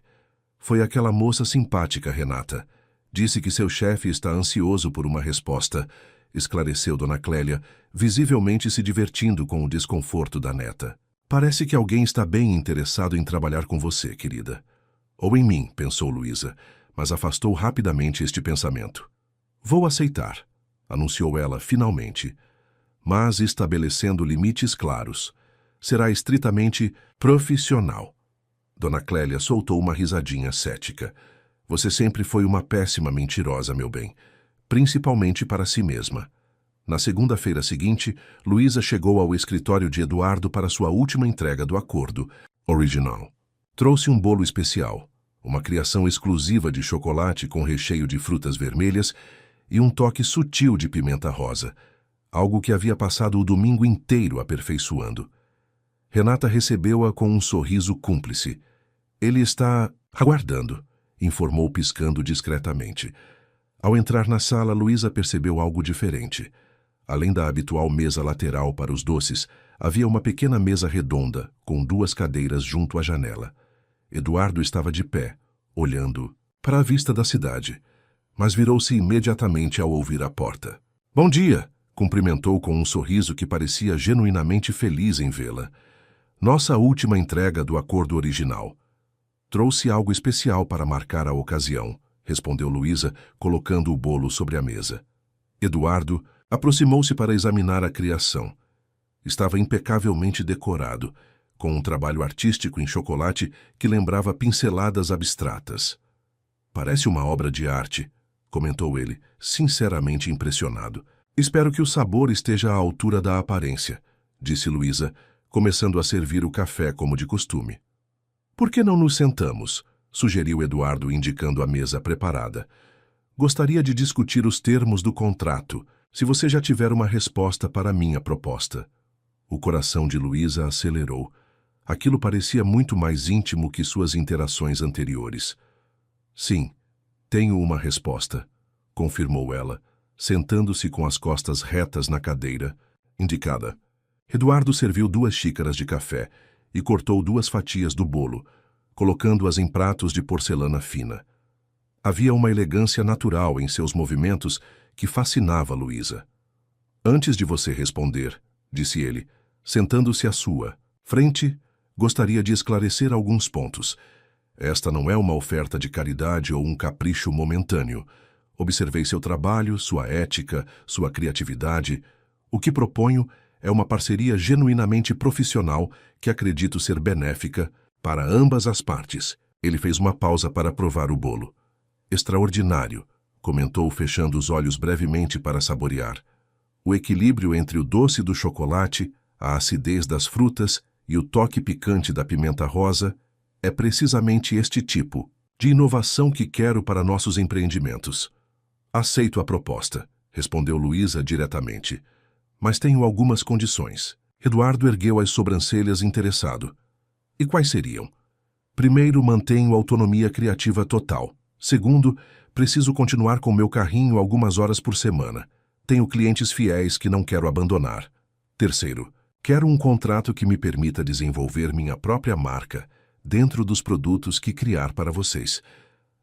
foi aquela moça simpática, Renata. Disse que seu chefe está ansioso por uma resposta", esclareceu Dona Clélia, visivelmente se divertindo com o desconforto da neta. "Parece que alguém está bem interessado em trabalhar com você, querida." "Ou em mim", pensou Luísa, mas afastou rapidamente este pensamento. "Vou aceitar", anunciou ela finalmente, mas estabelecendo limites claros. "Será estritamente profissional." Dona Clélia soltou uma risadinha cética. "Você sempre foi uma péssima mentirosa, meu bem, principalmente para si mesma." Na segunda-feira seguinte, Luísa chegou ao escritório de Eduardo para sua última entrega do acordo original. Trouxe um bolo especial, uma criação exclusiva de chocolate com recheio de frutas vermelhas e um toque sutil de pimenta rosa, algo que havia passado o domingo inteiro aperfeiçoando. Renata recebeu-a com um sorriso cúmplice. "Ele está aguardando", informou piscando discretamente. Ao entrar na sala, Luísa percebeu algo diferente. Além da habitual mesa lateral para os doces, Havia uma pequena mesa redonda, com 2 cadeiras junto à janela. Eduardo estava de pé, olhando para a vista da cidade, mas virou-se imediatamente ao ouvir a porta. "Bom dia!" cumprimentou com um sorriso que parecia genuinamente feliz em vê-la. "Nossa última entrega do acordo original. Trouxe algo especial para marcar a ocasião", respondeu Luísa, colocando o bolo sobre a mesa. Eduardo aproximou-se para examinar a criação. Estava impecavelmente decorado, com um trabalho artístico em chocolate que lembrava pinceladas abstratas. "Parece uma obra de arte", comentou ele, sinceramente impressionado. "Espero que o sabor esteja à altura da aparência", disse Luísa, começando a servir o café como de costume. "Por que não nos sentamos?", sugeriu Eduardo, indicando a mesa preparada. "Gostaria de discutir os termos do contrato, se você já tiver uma resposta para a minha proposta." O coração de Luísa acelerou. Aquilo parecia muito mais íntimo que suas interações anteriores. "Sim, tenho uma resposta", confirmou ela, sentando-se com as costas retas na cadeira indicada. Eduardo serviu 2 xícaras de café e cortou 2 fatias do bolo, colocando-as em pratos de porcelana fina. Havia uma elegância natural em seus movimentos que fascinava Luísa. "Antes de você responder", disse ele, sentando-se à sua frente, "gostaria de esclarecer alguns pontos. Esta não é uma oferta de caridade ou um capricho momentâneo. Observei seu trabalho, sua ética, sua criatividade. O que proponho é uma parceria genuinamente profissional que acredito ser benéfica para ambas as partes." Ele fez uma pausa para provar o bolo. "Extraordinário", comentou, fechando os olhos brevemente para saborear. "O equilíbrio entre o doce do chocolate, a acidez das frutas e o toque picante da pimenta rosa é precisamente este tipo de inovação que quero para nossos empreendimentos." "Aceito a proposta", respondeu Luísa diretamente. "Mas tenho algumas condições." Eduardo ergueu as sobrancelhas interessado. "E quais seriam?" "Primeiro, mantenho autonomia criativa total. Segundo, preciso continuar com meu carrinho algumas horas por semana. Tenho clientes fiéis que não quero abandonar. Terceiro, quero um contrato que me permita desenvolver minha própria marca dentro dos produtos que criar para vocês."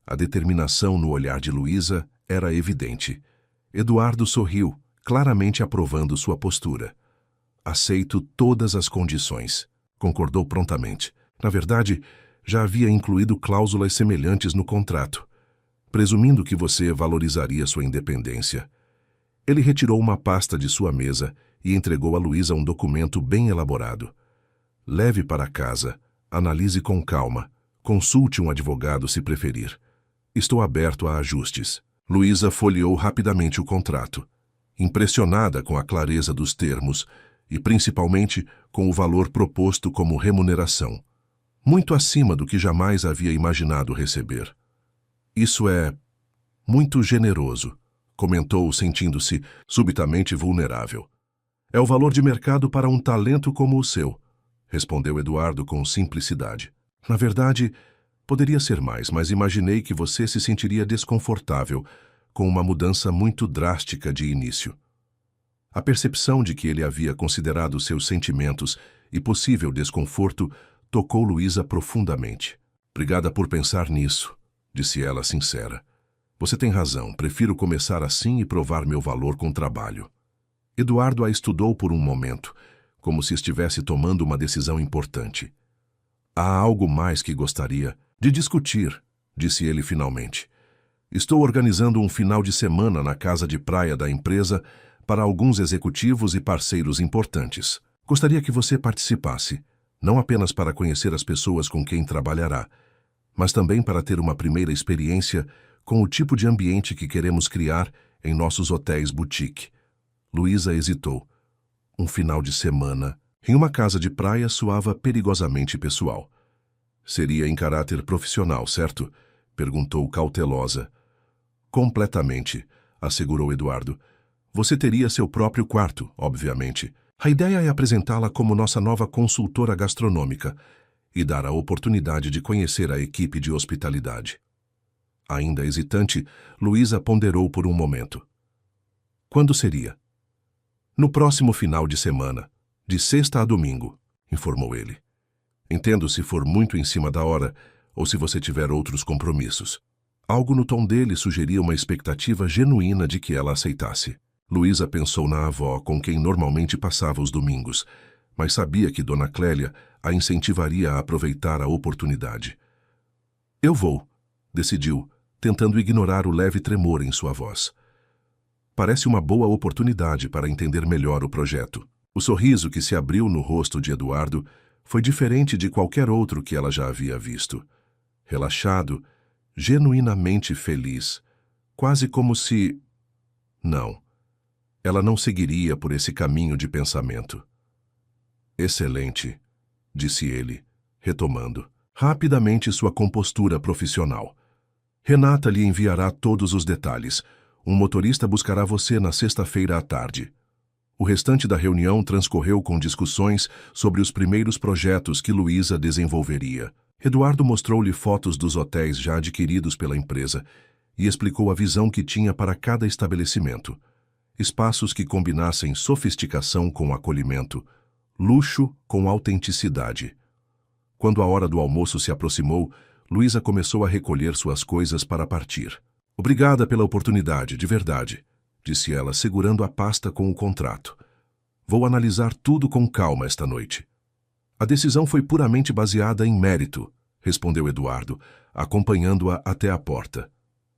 A determinação no olhar de Luísa era evidente. Eduardo sorriu, claramente aprovando sua postura. "Aceito todas as condições", concordou prontamente. Na verdade, já havia incluído cláusulas semelhantes no contrato, presumindo que você valorizaria sua independência. Ele retirou uma pasta de sua mesa e entregou a Luísa um documento bem elaborado. "Leve para casa, analise com calma, consulte um advogado se preferir. Estou aberto a ajustes." Luísa folheou rapidamente o contrato, impressionada com a clareza dos termos e principalmente com o valor proposto como remuneração, muito acima do que jamais havia imaginado receber. "Isso é muito generoso", comentou, sentindo-se subitamente vulnerável. "É o valor de mercado para um talento como o seu", respondeu Eduardo com simplicidade. "Na verdade, poderia ser mais, mas imaginei que você se sentiria desconfortável com uma mudança muito drástica de início." A percepção de que ele havia considerado seus sentimentos e possível desconforto tocou Luísa profundamente. "Obrigada por pensar nisso", disse ela sincera. "Você tem razão, prefiro começar assim e provar meu valor com trabalho." Eduardo a estudou por um momento, como se estivesse tomando uma decisão importante. "Há algo mais que gostaria de discutir", disse ele finalmente. "Estou organizando um final de semana na casa de praia da empresa para alguns executivos e parceiros importantes. Gostaria que você participasse, não apenas para conhecer as pessoas com quem trabalhará, mas também para ter uma primeira experiência com o tipo de ambiente que queremos criar em nossos hotéis boutique." Luísa hesitou. Um final de semana em uma casa de praia soava perigosamente pessoal. "Seria em caráter profissional, certo?", perguntou cautelosa. "Completamente", assegurou Eduardo. "Você teria seu próprio quarto, obviamente. A ideia é apresentá-la como nossa nova consultora gastronômica e dar a oportunidade de conhecer a equipe de hospitalidade." Ainda hesitante, Luísa ponderou por um momento. "Quando seria?" "No próximo final de semana", De sexta a domingo, informou ele. Entendo se for muito em cima da hora ou se você tiver outros compromissos. Algo no tom dele sugeria uma expectativa genuína de que ela aceitasse. Luísa pensou na avó com quem normalmente passava os domingos, mas sabia que Dona Clélia a incentivaria a aproveitar a oportunidade. Eu vou, decidiu, tentando ignorar o leve tremor em sua voz. Parece uma boa oportunidade para entender melhor o projeto. O sorriso que se abriu no rosto de Eduardo foi diferente de qualquer outro que ela já havia visto. Relaxado, genuinamente feliz, quase como se... Não, ela não seguiria por esse caminho de pensamento. Excelente, disse ele, retomando rapidamente sua compostura profissional. Renata lhe enviará todos os detalhes. Um motorista buscará você na sexta-feira à tarde. O restante da reunião transcorreu com discussões sobre os primeiros projetos que Luísa desenvolveria. Eduardo mostrou-lhe fotos dos hotéis já adquiridos pela empresa e explicou a visão que tinha para cada estabelecimento. Espaços que combinassem sofisticação com acolhimento, luxo com autenticidade. Quando a hora do almoço se aproximou, Luísa começou a recolher suas coisas para partir. Obrigada pela oportunidade, de verdade, disse ela, segurando a pasta com o contrato. Vou analisar tudo com calma esta noite. A decisão foi puramente baseada em mérito, respondeu Eduardo, acompanhando-a até a porta.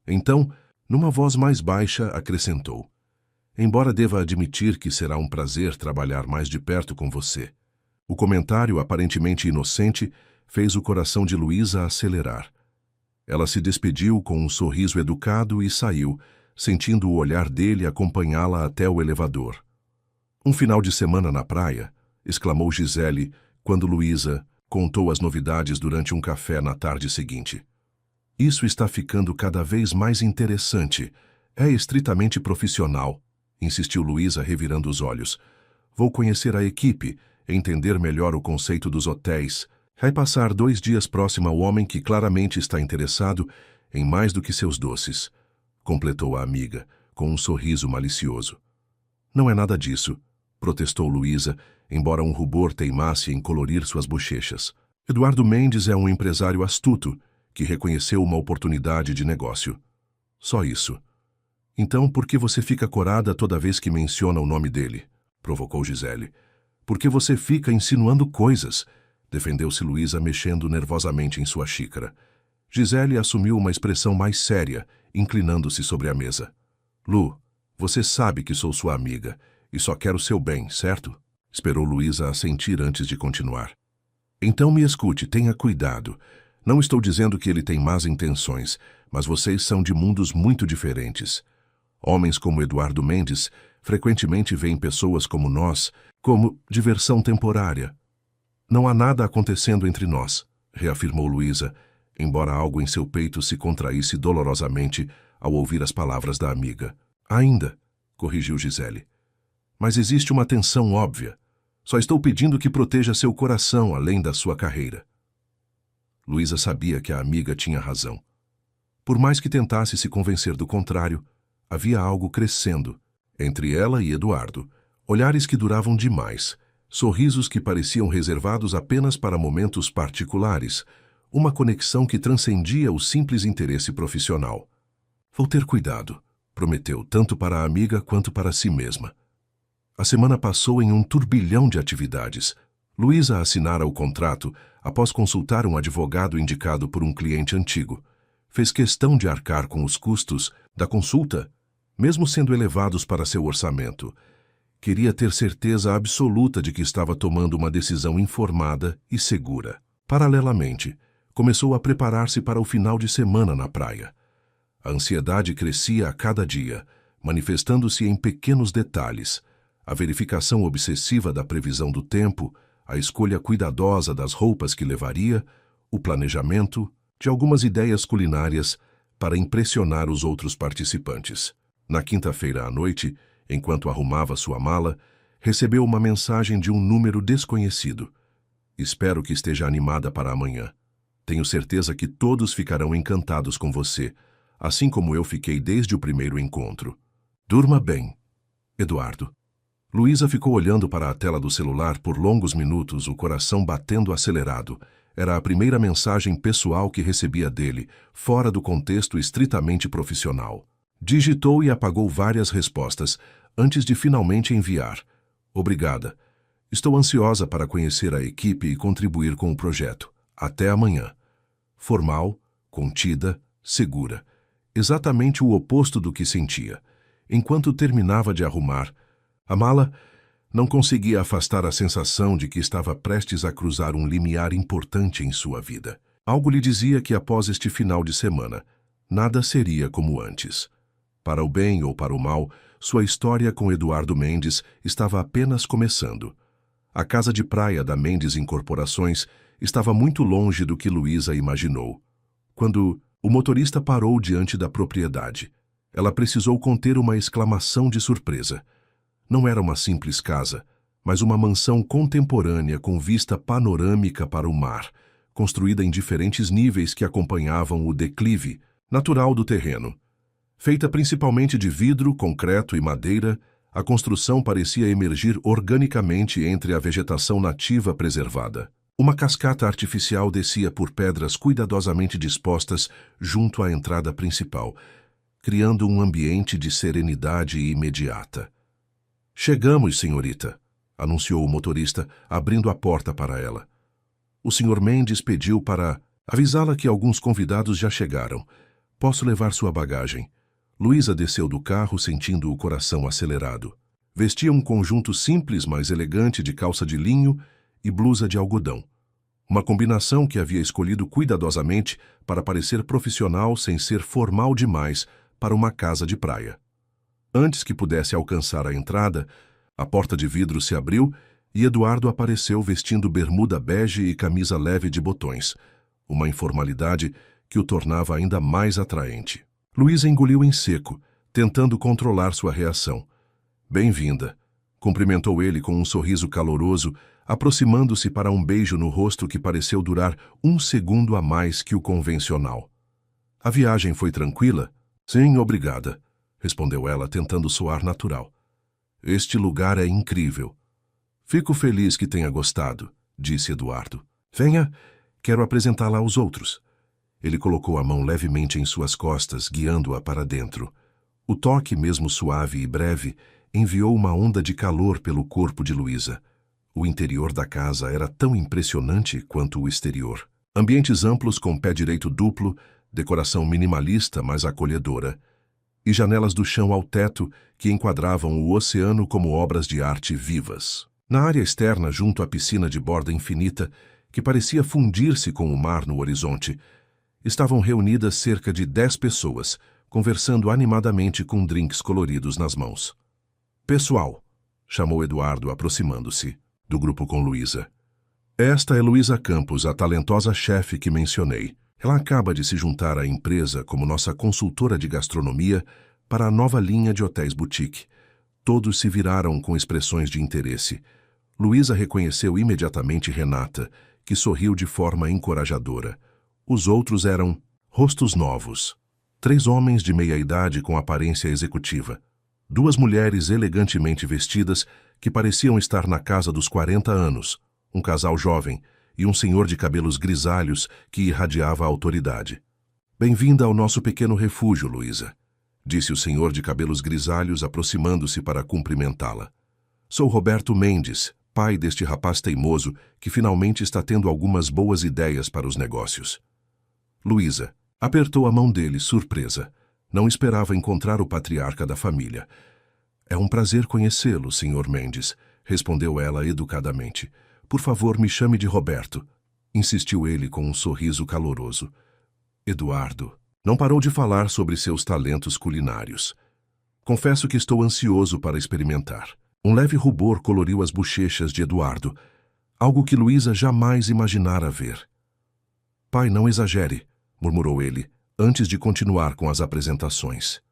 Então, numa voz mais baixa, acrescentou: embora deva admitir que será um prazer trabalhar mais de perto com você. O comentário, aparentemente inocente, fez o coração de Luísa acelerar. Ela se despediu com um sorriso educado e saiu, sentindo o olhar dele acompanhá-la até o elevador. Um final de semana na praia, exclamou Gisele, quando Luísa contou as novidades durante um café na tarde seguinte. Isso está ficando cada vez mais interessante. É estritamente profissional, insistiu Luísa, revirando os olhos. Vou conhecer a equipe, entender melhor o conceito dos hotéis. Vai passar 2 dias próximo ao homem que claramente está interessado em mais do que seus doces, completou a amiga, com um sorriso malicioso. Não é nada disso, protestou Luísa, embora um rubor teimasse em colorir suas bochechas. Eduardo Mendes é um empresário astuto que reconheceu uma oportunidade de negócio. Só isso. Então, por que você fica corada toda vez que menciona o nome dele? Provocou Gisele. Por que você fica insinuando coisas? Defendeu-se Luísa, mexendo nervosamente em sua xícara. Gisele assumiu uma expressão mais séria, inclinando-se sobre a mesa. Lu, você sabe que sou sua amiga e só quero seu bem, certo? Esperou Luísa assentir antes de continuar. Então me escute, tenha cuidado. Não estou dizendo que ele tem más intenções, mas vocês são de mundos muito diferentes. Homens como Eduardo Mendes frequentemente veem pessoas como nós como diversão temporária. Não há nada acontecendo entre nós, reafirmou Luísa, embora algo em seu peito se contraísse dolorosamente ao ouvir as palavras da amiga. Ainda, corrigiu Gisele. Mas existe uma tensão óbvia. Só estou pedindo que proteja seu coração além da sua carreira. Luísa sabia que a amiga tinha razão. Por mais que tentasse se convencer do contrário, havia algo crescendo entre ela e Eduardo, olhares que duravam demais, sorrisos que pareciam reservados apenas para momentos particulares, uma conexão que transcendia o simples interesse profissional. Vou ter cuidado, prometeu, tanto para a amiga quanto para si mesma. A semana passou em um turbilhão de atividades. Luísa assinara o contrato após consultar um advogado indicado por um cliente antigo. Fez questão de arcar com os custos da consulta, mesmo sendo elevados para seu orçamento. Queria ter certeza absoluta de que estava tomando uma decisão informada e segura. Paralelamente, começou a preparar-se para o final de semana na praia. A ansiedade crescia a cada dia, manifestando-se em pequenos detalhes: a verificação obsessiva da previsão do tempo, a escolha cuidadosa das roupas que levaria, o planejamento de algumas ideias culinárias para impressionar os outros participantes. Na quinta-feira à noite, enquanto arrumava sua mala, recebeu uma mensagem de um número desconhecido. Espero que esteja animada para amanhã. Tenho certeza que todos ficarão encantados com você, assim como eu fiquei desde o primeiro encontro. Durma bem, Eduardo. Luísa ficou olhando para a tela do celular por longos minutos, o coração batendo acelerado. Era a primeira mensagem pessoal que recebia dele, fora do contexto estritamente profissional. Digitou e apagou várias respostas, antes de finalmente enviar. Obrigada. Estou ansiosa para conhecer a equipe e contribuir com o projeto. Até amanhã. Formal, contida, segura. Exatamente o oposto do que sentia. Enquanto terminava de arrumar a mala, não conseguia afastar a sensação de que estava prestes a cruzar um limiar importante em sua vida. Algo lhe dizia que após este final de semana, nada seria como antes. Para o bem ou para o mal, sua história com Eduardo Mendes estava apenas começando. A casa de praia da Mendes Incorporações estava muito longe do que Luísa imaginou. Quando o motorista parou diante da propriedade, ela precisou conter uma exclamação de surpresa. Não era uma simples casa, mas uma mansão contemporânea com vista panorâmica para o mar, construída em diferentes níveis que acompanhavam o declive natural do terreno. Feita principalmente de vidro, concreto e madeira, a construção parecia emergir organicamente entre a vegetação nativa preservada. Uma cascata artificial descia por pedras cuidadosamente dispostas junto à entrada principal, criando um ambiente de serenidade imediata. Chegamos, senhorita, anunciou o motorista, abrindo a porta para ela. O senhor Mendes pediu para avisá-la que alguns convidados já chegaram. Posso levar sua bagagem? Luísa desceu do carro sentindo o coração acelerado. Vestia um conjunto simples, mas elegante de calça de linho e blusa de algodão. Uma combinação que havia escolhido cuidadosamente para parecer profissional sem ser formal demais para uma casa de praia. Antes que pudesse alcançar a entrada, a porta de vidro se abriu e Eduardo apareceu vestindo bermuda bege e camisa leve de botões, uma informalidade que o tornava ainda mais atraente. Luísa engoliu em seco, tentando controlar sua reação. Bem-vinda, cumprimentou ele com um sorriso caloroso, aproximando-se para um beijo no rosto que pareceu durar 1 segundo a mais que o convencional. A viagem foi tranquila? Sim, obrigada, respondeu ela, tentando soar natural. Este lugar é incrível. Fico feliz que tenha gostado, disse Eduardo. Venha, quero apresentá-la aos outros. Ele colocou a mão levemente em suas costas, guiando-a para dentro. O toque, mesmo suave e breve, enviou uma onda de calor pelo corpo de Luísa. O interior da casa era tão impressionante quanto o exterior. Ambientes amplos com pé direito duplo, decoração minimalista, mas acolhedora, e janelas do chão ao teto que enquadravam o oceano como obras de arte vivas. Na área externa, junto à piscina de borda infinita, que parecia fundir-se com o mar no horizonte, estavam reunidas cerca de 10 pessoas, conversando animadamente com drinks coloridos nas mãos. Pessoal, chamou Eduardo, aproximando-se do grupo com Luísa. Esta é Luísa Campos, a talentosa chefe que mencionei. Ela acaba de se juntar à empresa como nossa consultora de gastronomia para a nova linha de hotéis boutique. Todos se viraram com expressões de interesse. Luísa reconheceu imediatamente Renata, que sorriu de forma encorajadora. Os outros eram rostos novos. 3 homens de meia-idade com aparência executiva. 2 mulheres elegantemente vestidas que pareciam estar na casa dos 40 anos. Um casal jovem e um senhor de cabelos grisalhos que irradiava a autoridade. Bem-vinda ao nosso pequeno refúgio, Luísa, disse o senhor de cabelos grisalhos, aproximando-se para cumprimentá-la. Sou Roberto Mendes, pai deste rapaz teimoso que finalmente está tendo algumas boas ideias para os negócios. Luísa apertou a mão dele, surpresa. Não esperava encontrar o patriarca da família. É um prazer conhecê-lo, Sr. Mendes, respondeu ela educadamente. Por favor, me chame de Roberto, insistiu ele com um sorriso caloroso. Eduardo não parou de falar sobre seus talentos culinários. Confesso que estou ansioso para experimentar. Um leve rubor coloriu as bochechas de Eduardo, algo que Luísa jamais imaginara ver. Pai, não exagere, murmurou ele, antes de continuar com as apresentações.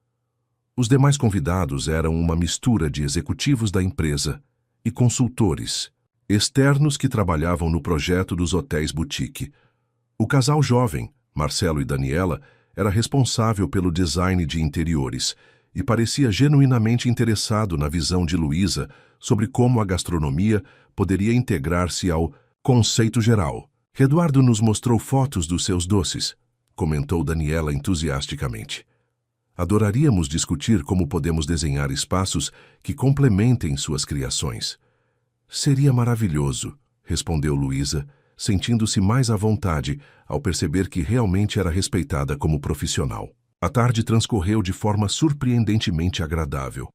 Os demais convidados eram uma mistura de executivos da empresa e consultores externos que trabalhavam no projeto dos hotéis boutique. O casal jovem, Marcelo e Daniela, era responsável pelo design de interiores, e parecia genuinamente interessado na visão de Luísa sobre como a gastronomia poderia integrar-se ao conceito geral. Eduardo nos mostrou fotos dos seus doces, comentou Daniela entusiasticamente. Adoraríamos discutir como podemos desenhar espaços que complementem suas criações. Seria maravilhoso, respondeu Luísa, sentindo-se mais à vontade ao perceber que realmente era respeitada como profissional. A tarde transcorreu de forma surpreendentemente agradável.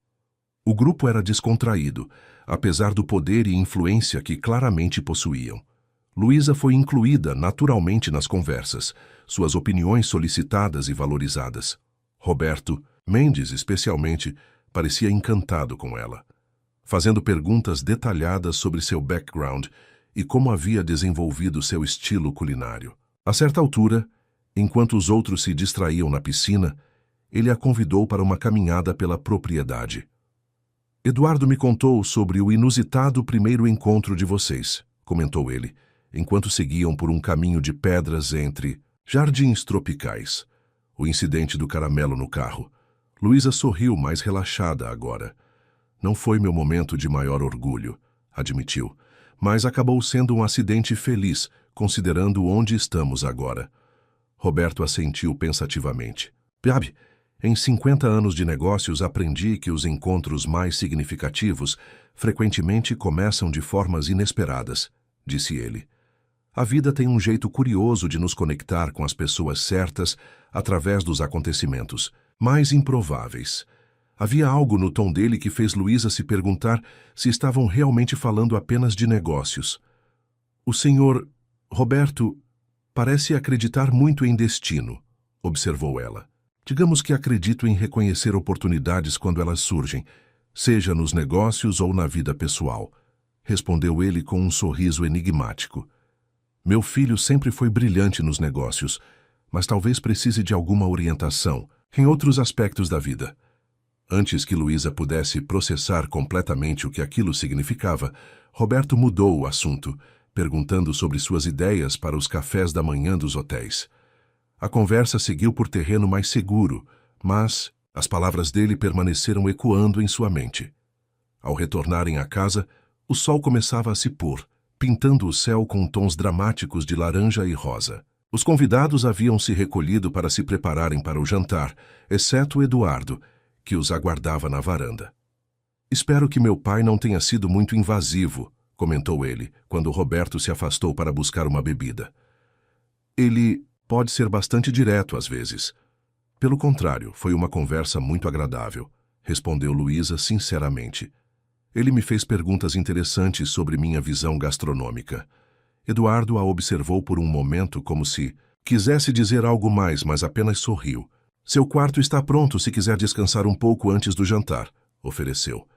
O grupo era descontraído, apesar do poder e influência que claramente possuíam. Luísa foi incluída naturalmente nas conversas, suas opiniões solicitadas e valorizadas. Roberto, Mendes especialmente, parecia encantado com ela, fazendo perguntas detalhadas sobre seu background e como havia desenvolvido seu estilo culinário. A certa altura, enquanto os outros se distraíam na piscina, ele a convidou para uma caminhada pela propriedade. Eduardo me contou sobre o inusitado primeiro encontro de vocês, comentou ele, enquanto seguiam por um caminho de pedras entre jardins tropicais. O incidente do caramelo no carro. Luísa sorriu mais relaxada agora. Não foi meu momento de maior orgulho, admitiu, mas acabou sendo um acidente feliz, considerando onde estamos agora. Roberto assentiu pensativamente. Piabe, em 50 anos de negócios aprendi que os encontros mais significativos frequentemente começam de formas inesperadas, disse ele. A vida tem um jeito curioso de nos conectar com as pessoas certas através dos acontecimentos mais improváveis. Havia algo no tom dele que fez Luísa se perguntar se estavam realmente falando apenas de negócios. O senhor Roberto parece acreditar muito em destino, observou ela. Digamos que acredito em reconhecer oportunidades quando elas surgem, seja nos negócios ou na vida pessoal, respondeu ele com um sorriso enigmático. Meu filho sempre foi brilhante nos negócios, mas talvez precise de alguma orientação em outros aspectos da vida. Antes que Luísa pudesse processar completamente o que aquilo significava, Roberto mudou o assunto, perguntando sobre suas ideias para os cafés da manhã dos hotéis. A conversa seguiu por terreno mais seguro, mas as palavras dele permaneceram ecoando em sua mente. Ao retornarem à casa, o sol começava a se pôr, pintando o céu com tons dramáticos de laranja e rosa. Os convidados haviam se recolhido para se prepararem para o jantar, exceto Eduardo, que os aguardava na varanda. Espero que meu pai não tenha sido muito invasivo, comentou ele, quando Roberto se afastou para buscar uma bebida. Ele pode ser bastante direto às vezes. Pelo contrário, foi uma conversa muito agradável, respondeu Luísa sinceramente. Ele me fez perguntas interessantes sobre minha visão gastronômica. Eduardo a observou por um momento como se quisesse dizer algo mais, mas apenas sorriu. Seu quarto está pronto se quiser descansar um pouco antes do jantar, ofereceu.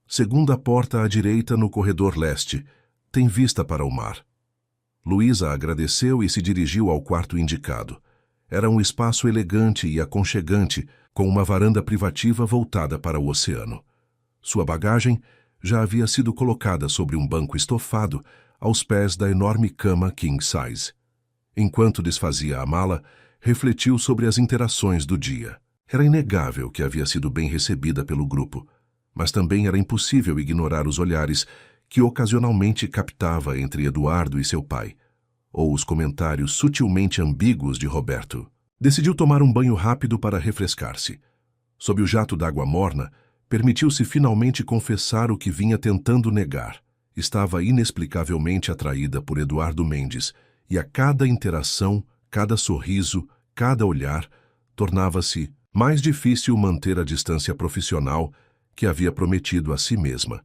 Segunda porta à direita no corredor leste. Tem vista para o mar. Luísa agradeceu e se dirigiu ao quarto indicado. Era um espaço elegante e aconchegante, com uma varanda privativa voltada para o oceano. Sua bagagem já havia sido colocada sobre um banco estofado aos pés da enorme cama king size. Enquanto desfazia a mala, refletiu sobre as interações do dia. Era inegável que havia sido bem recebida pelo grupo, mas também era impossível ignorar os olhares que ocasionalmente captava entre Eduardo e seu pai, ou os comentários sutilmente ambíguos de Roberto. Decidiu tomar um banho rápido para refrescar-se. Sob o jato d'água morna, permitiu-se finalmente confessar o que vinha tentando negar. Estava inexplicavelmente atraída por Eduardo Mendes, e a cada interação, cada sorriso, cada olhar, tornava-se mais difícil manter a distância profissional que havia prometido a si mesma.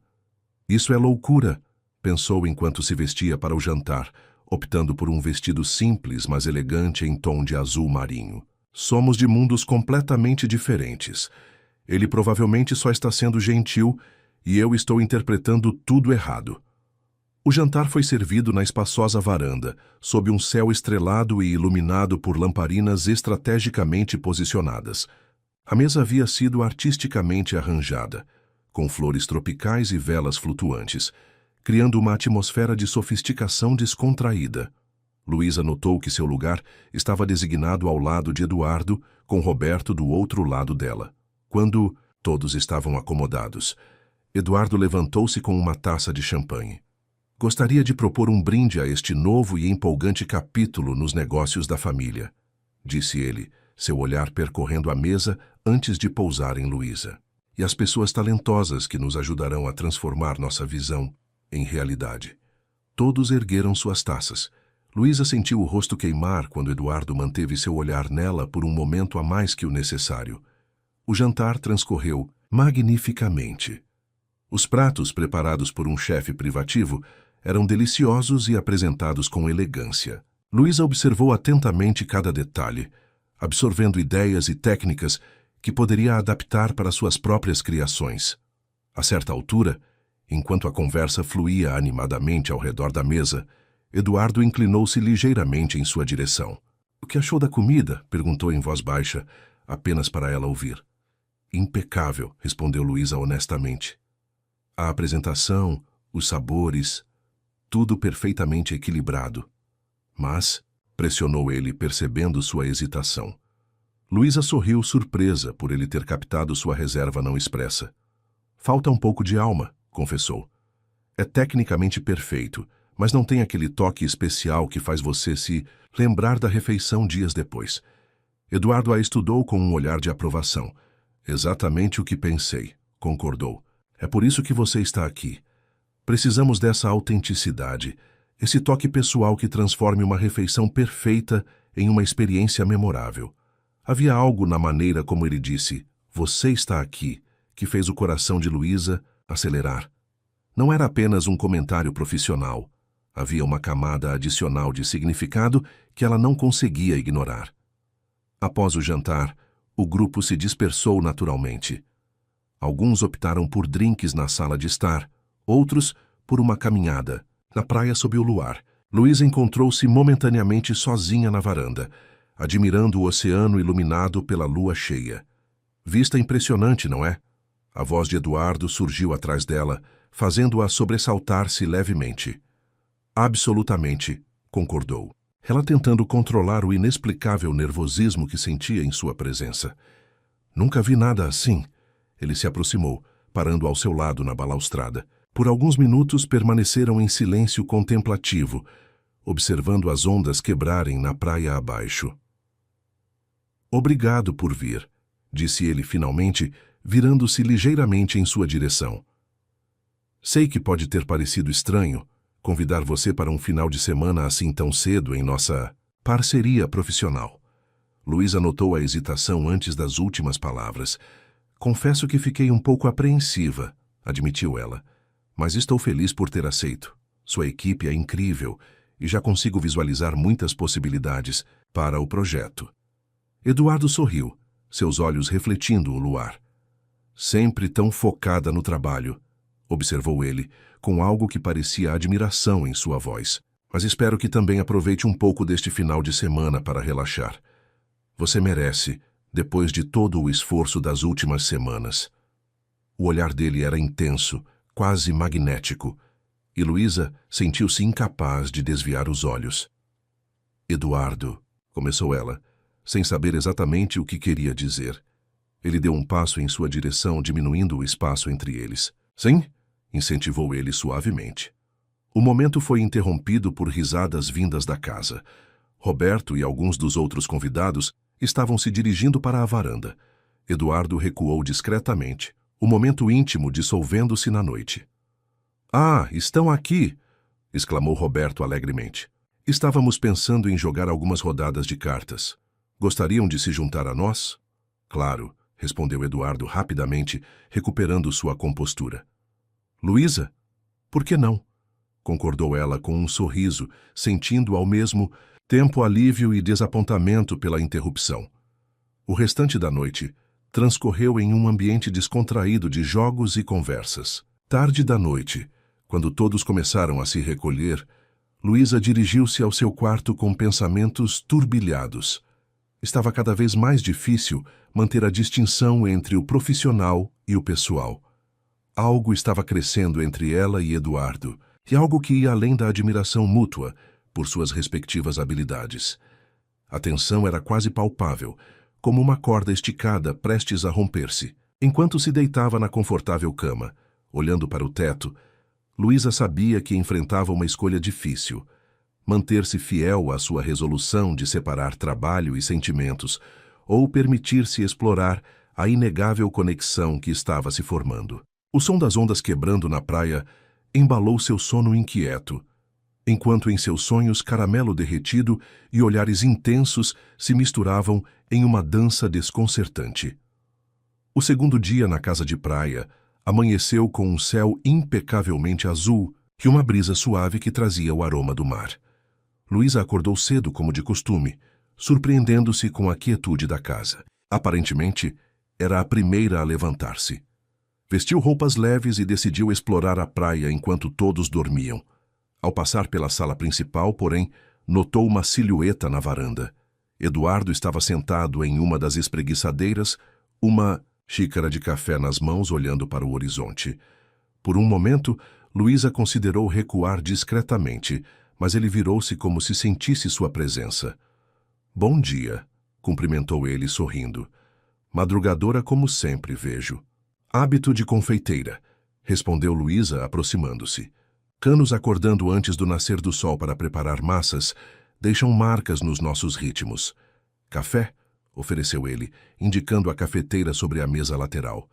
Isso é loucura, pensou enquanto se vestia para o jantar, optando por um vestido simples, mas elegante em tom de azul marinho. Somos de mundos completamente diferentes. Ele provavelmente só está sendo gentil e eu estou interpretando tudo errado. O jantar foi servido na espaçosa varanda, sob um céu estrelado e iluminado por lamparinas estrategicamente posicionadas. A mesa havia sido artisticamente arranjada, com flores tropicais e velas flutuantes, criando uma atmosfera de sofisticação descontraída. Luísa notou que seu lugar estava designado ao lado de Eduardo, com Roberto do outro lado dela. Quando Todos estavam acomodados. Eduardo levantou-se com uma taça de champanhe. Gostaria de propor um brinde a este novo e empolgante capítulo nos negócios da família, disse ele, seu olhar percorrendo a mesa antes de pousar em Luísa. E as pessoas talentosas que nos ajudarão a transformar nossa visão em realidade. Todos ergueram suas taças. Luísa sentiu o rosto queimar quando Eduardo manteve seu olhar nela por um momento a mais que o necessário. O jantar transcorreu magnificamente. Os pratos preparados por um chefe privativo eram deliciosos e apresentados com elegância. Luísa observou atentamente cada detalhe, absorvendo ideias e técnicas que poderia adaptar para suas próprias criações. A certa altura, enquanto a conversa fluía animadamente ao redor da mesa, Eduardo inclinou-se ligeiramente em sua direção. "O que achou da comida?" perguntou em voz baixa, apenas para ela ouvir. "Impecável", respondeu Luísa honestamente. A apresentação, os sabores, tudo perfeitamente equilibrado. Mas, pressionou ele, percebendo sua hesitação. Luísa sorriu surpresa por ele ter captado sua reserva não expressa. "Falta um pouco de alma", confessou. "É tecnicamente perfeito, mas não tem aquele toque especial que faz você se lembrar da refeição dias depois." Eduardo a estudou com um olhar de aprovação. "Exatamente o que pensei", concordou. "É por isso que você está aqui. Precisamos dessa autenticidade, esse toque pessoal que transforme uma refeição perfeita em uma experiência memorável." Havia algo na maneira como ele disse, "Você está aqui", que fez o coração de Luísa acelerar. Não era apenas um comentário profissional. Havia uma camada adicional de significado que ela não conseguia ignorar. Após o jantar, o grupo se dispersou naturalmente. Alguns optaram por drinks na sala de estar, outros por uma caminhada, na praia sob o luar. Luísa encontrou-se momentaneamente sozinha na varanda, admirando o oceano iluminado pela lua cheia. Vista impressionante, não é? A voz de Eduardo surgiu atrás dela, fazendo-a sobressaltar-se levemente. "Absolutamente", concordou, ela tentando controlar o inexplicável nervosismo que sentia em sua presença. "Nunca vi nada assim." Ele se aproximou, parando ao seu lado na balaustrada. Por alguns minutos permaneceram em silêncio contemplativo, observando as ondas quebrarem na praia abaixo. "Obrigado por vir", disse ele finalmente, virando-se ligeiramente em sua direção. "Sei que pode ter parecido estranho convidar você para um final de semana assim tão cedo em nossa parceria profissional." Luísa notou a hesitação antes das últimas palavras. "Confesso que fiquei um pouco apreensiva", admitiu ela. "Mas estou feliz por ter aceito. Sua equipe é incrível e já consigo visualizar muitas possibilidades para o projeto." Eduardo sorriu, seus olhos refletindo o luar. "Sempre tão focada no trabalho", observou ele, com algo que parecia admiração em sua voz. "Mas espero que também aproveite um pouco deste final de semana para relaxar. Você merece, depois de todo o esforço das últimas semanas." O olhar dele era intenso, quase magnético, e Luísa sentiu-se incapaz de desviar os olhos. "Eduardo", começou ela, sem saber exatamente o que queria dizer. Ele deu um passo em sua direção, diminuindo o espaço entre eles. "Sim?", incentivou ele suavemente. O momento foi interrompido por risadas vindas da casa. Roberto e alguns dos outros convidados estavam se dirigindo para a varanda. Eduardo recuou discretamente, o momento íntimo dissolvendo-se na noite. "Ah, estão aqui!", exclamou Roberto alegremente. "Estávamos pensando em jogar algumas rodadas de cartas. Gostariam de se juntar a nós?" "Claro", respondeu Eduardo rapidamente, recuperando sua compostura. "Luísa? Por que não?", concordou ela com um sorriso, sentindo ao mesmo tempo alívio e desapontamento pela interrupção. O restante da noite transcorreu em um ambiente descontraído de jogos e conversas. Tarde da noite, quando todos começaram a se recolher, Luísa dirigiu-se ao seu quarto com pensamentos turbilhados. Estava cada vez mais difícil manter a distinção entre o profissional e o pessoal. Algo estava crescendo entre ela e Eduardo, e algo que ia além da admiração mútua por suas respectivas habilidades. A tensão era quase palpável, como uma corda esticada prestes a romper-se. Enquanto se deitava na confortável cama, olhando para o teto, Luísa sabia que enfrentava uma escolha difícil: manter-se fiel à sua resolução de separar trabalho e sentimentos, ou permitir-se explorar a inegável conexão que estava se formando. O som das ondas quebrando na praia embalou seu sono inquieto, enquanto em seus sonhos caramelo derretido e olhares intensos se misturavam em uma dança desconcertante. O segundo dia na casa de praia amanheceu com um céu impecavelmente azul e uma brisa suave que trazia o aroma do mar. Luísa acordou cedo como de costume, surpreendendo-se com a quietude da casa. Aparentemente, era a primeira a levantar-se. Vestiu roupas leves e decidiu explorar a praia enquanto todos dormiam. Ao passar pela sala principal, porém, notou uma silhueta na varanda. Eduardo estava sentado em uma das espreguiçadeiras, uma xícara de café nas mãos, olhando para o horizonte. Por um momento, Luísa considerou recuar discretamente, mas ele virou-se como se sentisse sua presença. "Bom dia", cumprimentou ele sorrindo. "Madrugadora como sempre, vejo." "Hábito de confeiteira", respondeu Luísa, aproximando-se. "Canos acordando antes do nascer do sol para preparar massas deixam marcas nos nossos ritmos." "Café?", ofereceu ele, indicando a cafeteira sobre a mesa lateral.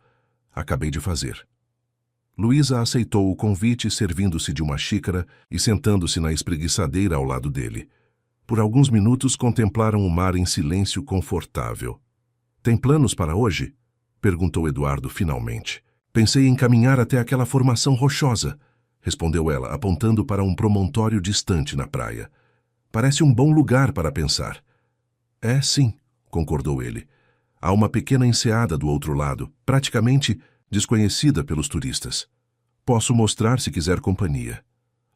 "Acabei de fazer." Luísa aceitou o convite, servindo-se de uma xícara e sentando-se na espreguiçadeira ao lado dele. Por alguns minutos contemplaram o mar em silêncio confortável. "Tem planos para hoje?", perguntou Eduardo finalmente. "Pensei em caminhar até aquela formação rochosa", respondeu ela, apontando para um promontório distante na praia. "Parece um bom lugar para pensar." "É, sim", concordou ele. "Há uma pequena enseada do outro lado, praticamente desconhecida pelos turistas. Posso mostrar se quiser companhia."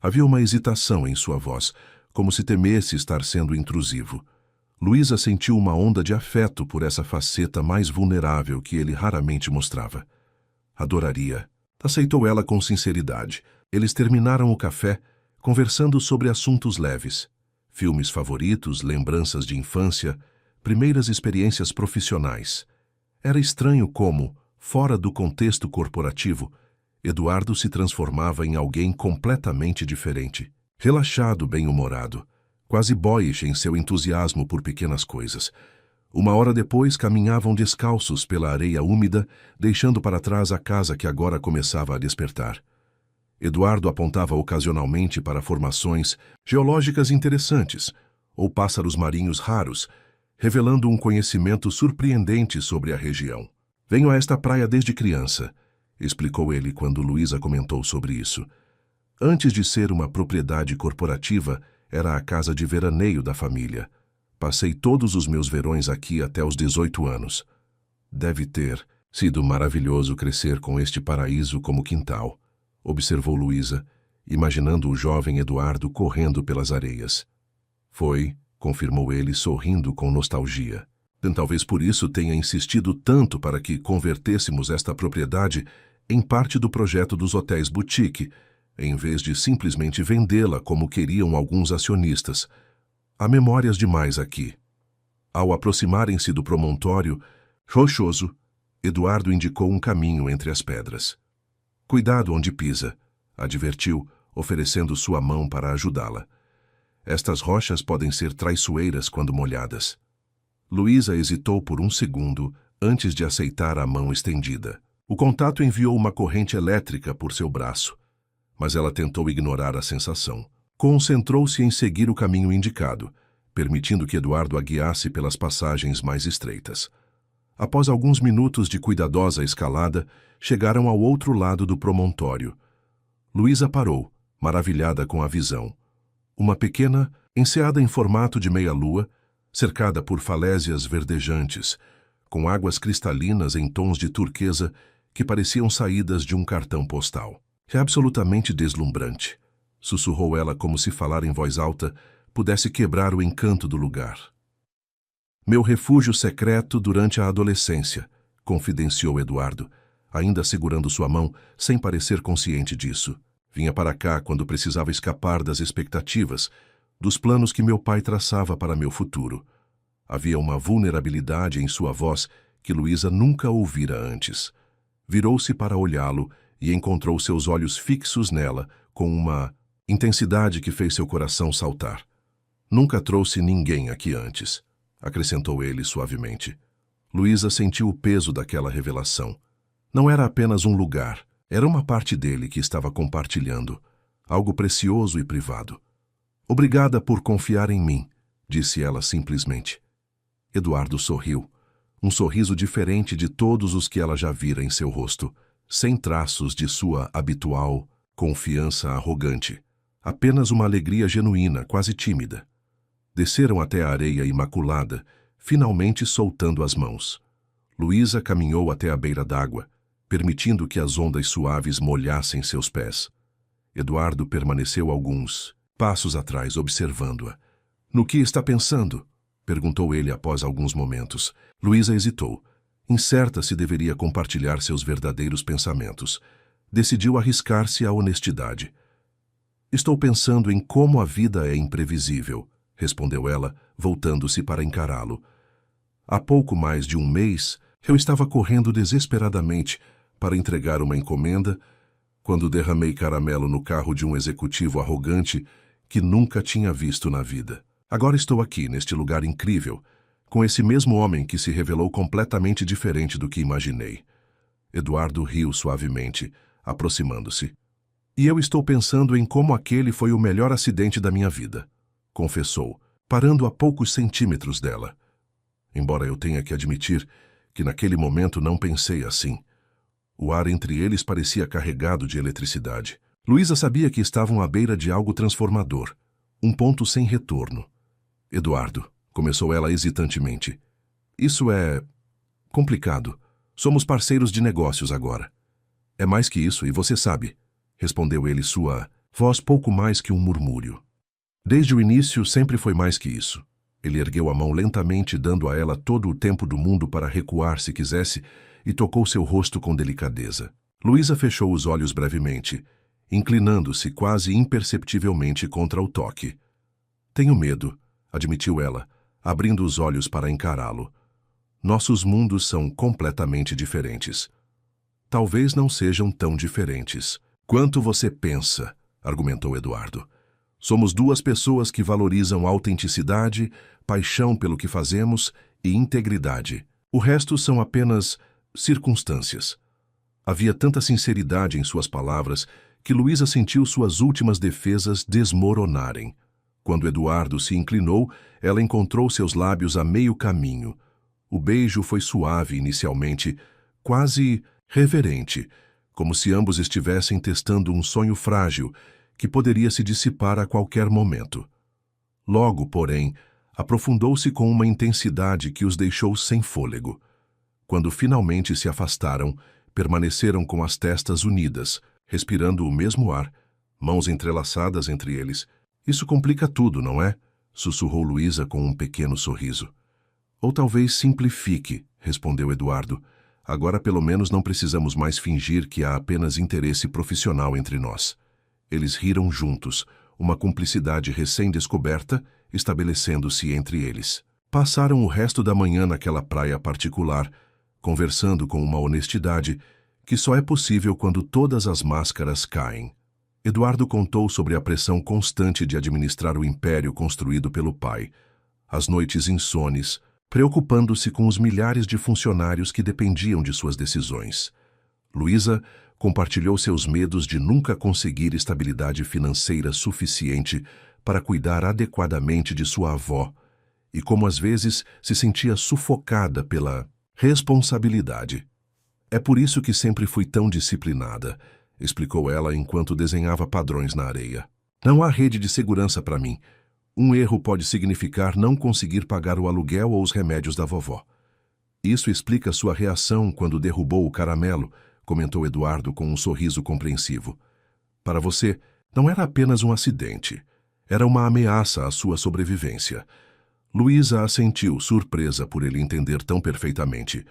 Havia uma hesitação em sua voz, como se temesse estar sendo intrusivo. Luísa sentiu uma onda de afeto por essa faceta mais vulnerável que ele raramente mostrava. "Adoraria", aceitou ela com sinceridade. Eles terminaram o café, conversando sobre assuntos leves. Filmes favoritos, lembranças de infância, primeiras experiências profissionais. Era estranho como, fora do contexto corporativo, Eduardo se transformava em alguém completamente diferente. Relaxado, bem-humorado, quase boyish em seu entusiasmo por pequenas coisas. Uma hora depois, caminhavam descalços pela areia úmida, deixando para trás a casa que agora começava a despertar. Eduardo apontava ocasionalmente para formações geológicas interessantes, ou pássaros marinhos raros, revelando um conhecimento surpreendente sobre a região. "Venho a esta praia desde criança", explicou ele quando Luísa comentou sobre isso. "Antes de ser uma propriedade corporativa, era a casa de veraneio da família. Passei todos os meus verões aqui até os 18 anos. Deve ter sido maravilhoso crescer com este paraíso como quintal", observou Luísa, imaginando o jovem Eduardo correndo pelas areias. "Foi", confirmou ele, sorrindo com nostalgia. "Talvez por isso tenha insistido tanto para que convertêssemos esta propriedade em parte do projeto dos hotéis boutique, em vez de simplesmente vendê-la como queriam alguns acionistas. Há memórias demais aqui." Ao aproximarem-se do promontório rochoso, Eduardo indicou um caminho entre as pedras. "Cuidado onde pisa", advertiu, oferecendo sua mão para ajudá-la. "Estas rochas podem ser traiçoeiras quando molhadas." Luísa hesitou por um segundo antes de aceitar a mão estendida. O contato enviou uma corrente elétrica por seu braço, mas ela tentou ignorar a sensação. Concentrou-se em seguir o caminho indicado, permitindo que Eduardo a guiasse pelas passagens mais estreitas. Após alguns minutos de cuidadosa escalada, chegaram ao outro lado do promontório. Luísa parou, maravilhada com a visão. Uma pequena enseada em formato de meia-lua, cercada por falésias verdejantes, com águas cristalinas em tons de turquesa que pareciam saídas de um cartão postal. "É absolutamente deslumbrante", sussurrou ela como se falar em voz alta pudesse quebrar o encanto do lugar. "Meu refúgio secreto durante a adolescência", confidenciou Eduardo, ainda segurando sua mão sem parecer consciente disso. "Vinha para cá quando precisava escapar das expectativas, dos planos que meu pai traçava para meu futuro." Havia uma vulnerabilidade em sua voz que Luísa nunca ouvira antes. Virou-se para olhá-lo e encontrou seus olhos fixos nela com uma intensidade que fez seu coração saltar. Nunca trouxe ninguém aqui antes, acrescentou ele suavemente. Luísa sentiu o peso daquela revelação. Não era apenas um lugar, era uma parte dele que estava compartilhando, algo precioso e privado. Obrigada por confiar em mim, disse ela simplesmente. Eduardo sorriu, um sorriso diferente de todos os que ela já vira em seu rosto, sem traços de sua habitual confiança arrogante, apenas uma alegria genuína, quase tímida. Desceram até a areia imaculada, finalmente soltando as mãos. Luísa caminhou até a beira d'água, permitindo que as ondas suaves molhassem seus pés. Eduardo permaneceu alguns passos atrás, observando-a. No que está pensando? Perguntou ele após alguns momentos. Luísa hesitou, incerta se deveria compartilhar seus verdadeiros pensamentos. Decidiu arriscar-se à honestidade. Estou pensando em como a vida é imprevisível, respondeu ela, voltando-se para encará-lo. Há pouco mais de um mês, eu estava correndo desesperadamente para entregar uma encomenda, quando derramei caramelo no carro de um executivo arrogante que nunca tinha visto na vida. Agora estou aqui, neste lugar incrível, com esse mesmo homem que se revelou completamente diferente do que imaginei. Eduardo riu suavemente, aproximando-se. E eu estou pensando em como aquele foi o melhor acidente da minha vida, confessou, parando a poucos centímetros dela. Embora eu tenha que admitir que naquele momento não pensei assim. O ar entre eles parecia carregado de eletricidade. Luísa sabia que estavam à beira de algo transformador, um ponto sem retorno. Eduardo, começou ela hesitantemente. Isso é complicado. Somos parceiros de negócios agora. É mais que isso, e você sabe, respondeu ele, sua voz pouco mais que um murmúrio. Desde o início sempre foi mais que isso. Ele ergueu a mão lentamente, dando a ela todo o tempo do mundo para recuar se quisesse, e tocou seu rosto com delicadeza. Luísa fechou os olhos brevemente, inclinando-se quase imperceptivelmente contra o toque. Tenho medo, admitiu ela, abrindo os olhos para encará-lo. Nossos mundos são completamente diferentes. Talvez não sejam tão diferentes quanto você pensa, argumentou Eduardo. Somos duas pessoas que valorizam autenticidade, paixão pelo que fazemos e integridade. O resto são apenas circunstâncias. Havia tanta sinceridade em suas palavras que Luísa sentiu suas últimas defesas desmoronarem. Quando Eduardo se inclinou, ela encontrou seus lábios a meio caminho. O beijo foi suave inicialmente, quase reverente, como se ambos estivessem testando um sonho frágil que poderia se dissipar a qualquer momento. Logo, porém, aprofundou-se com uma intensidade que os deixou sem fôlego. Quando finalmente se afastaram, permaneceram com as testas unidas, respirando o mesmo ar, mãos entrelaçadas entre eles. Isso complica tudo, não é? Sussurrou Luísa com um pequeno sorriso. Ou talvez simplifique, respondeu Eduardo. Agora pelo menos não precisamos mais fingir que há apenas interesse profissional entre nós. Eles riram juntos, uma cumplicidade recém-descoberta estabelecendo-se entre eles. Passaram o resto da manhã naquela praia particular, conversando com uma honestidade que só é possível quando todas as máscaras caem. Eduardo contou sobre a pressão constante de administrar o império construído pelo pai, as noites insones, preocupando-se com os milhares de funcionários que dependiam de suas decisões. Luísa compartilhou seus medos de nunca conseguir estabilidade financeira suficiente para cuidar adequadamente de sua avó e como às vezes se sentia sufocada pela responsabilidade. É por isso que sempre fui tão disciplinada, explicou ela enquanto desenhava padrões na areia. Não há rede de segurança para mim. Um erro pode significar não conseguir pagar o aluguel ou os remédios da vovó. Isso explica sua reação quando derrubou o caramelo, comentou Eduardo com um sorriso compreensivo. Para você, não era apenas um acidente. Era uma ameaça à sua sobrevivência. Luísa assentiu, surpresa por ele entender tão perfeitamente.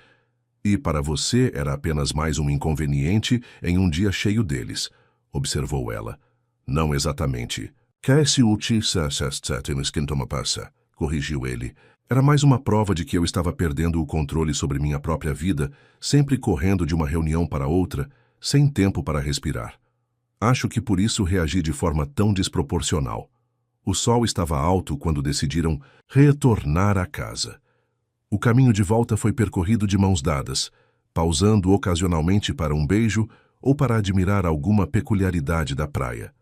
E para você era apenas mais um inconveniente em um dia cheio deles, observou ela. Não exatamente. Corrigiu ele. Era mais uma prova de que eu estava perdendo o controle sobre minha própria vida, sempre correndo de uma reunião para outra, sem tempo para respirar. Acho que por isso reagi de forma tão desproporcional. O sol estava alto quando decidiram retornar à casa. O caminho de volta foi percorrido de mãos dadas, pausando ocasionalmente para um beijo ou para admirar alguma peculiaridade da praia.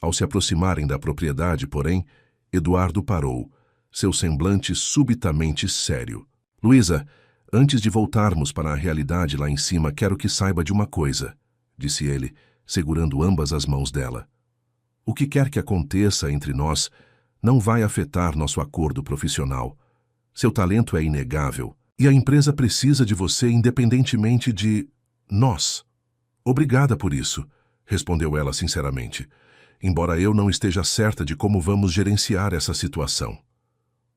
Ao se aproximarem da propriedade, porém, Eduardo parou, seu semblante subitamente sério. Luísa, antes de voltarmos para a realidade lá em cima, quero que saiba de uma coisa, disse ele, segurando ambas as mãos dela. O que quer que aconteça entre nós não vai afetar nosso acordo profissional. Seu talento é inegável e a empresa precisa de você independentemente de nós. Obrigada por isso, respondeu ela sinceramente, embora eu não esteja certa de como vamos gerenciar essa situação.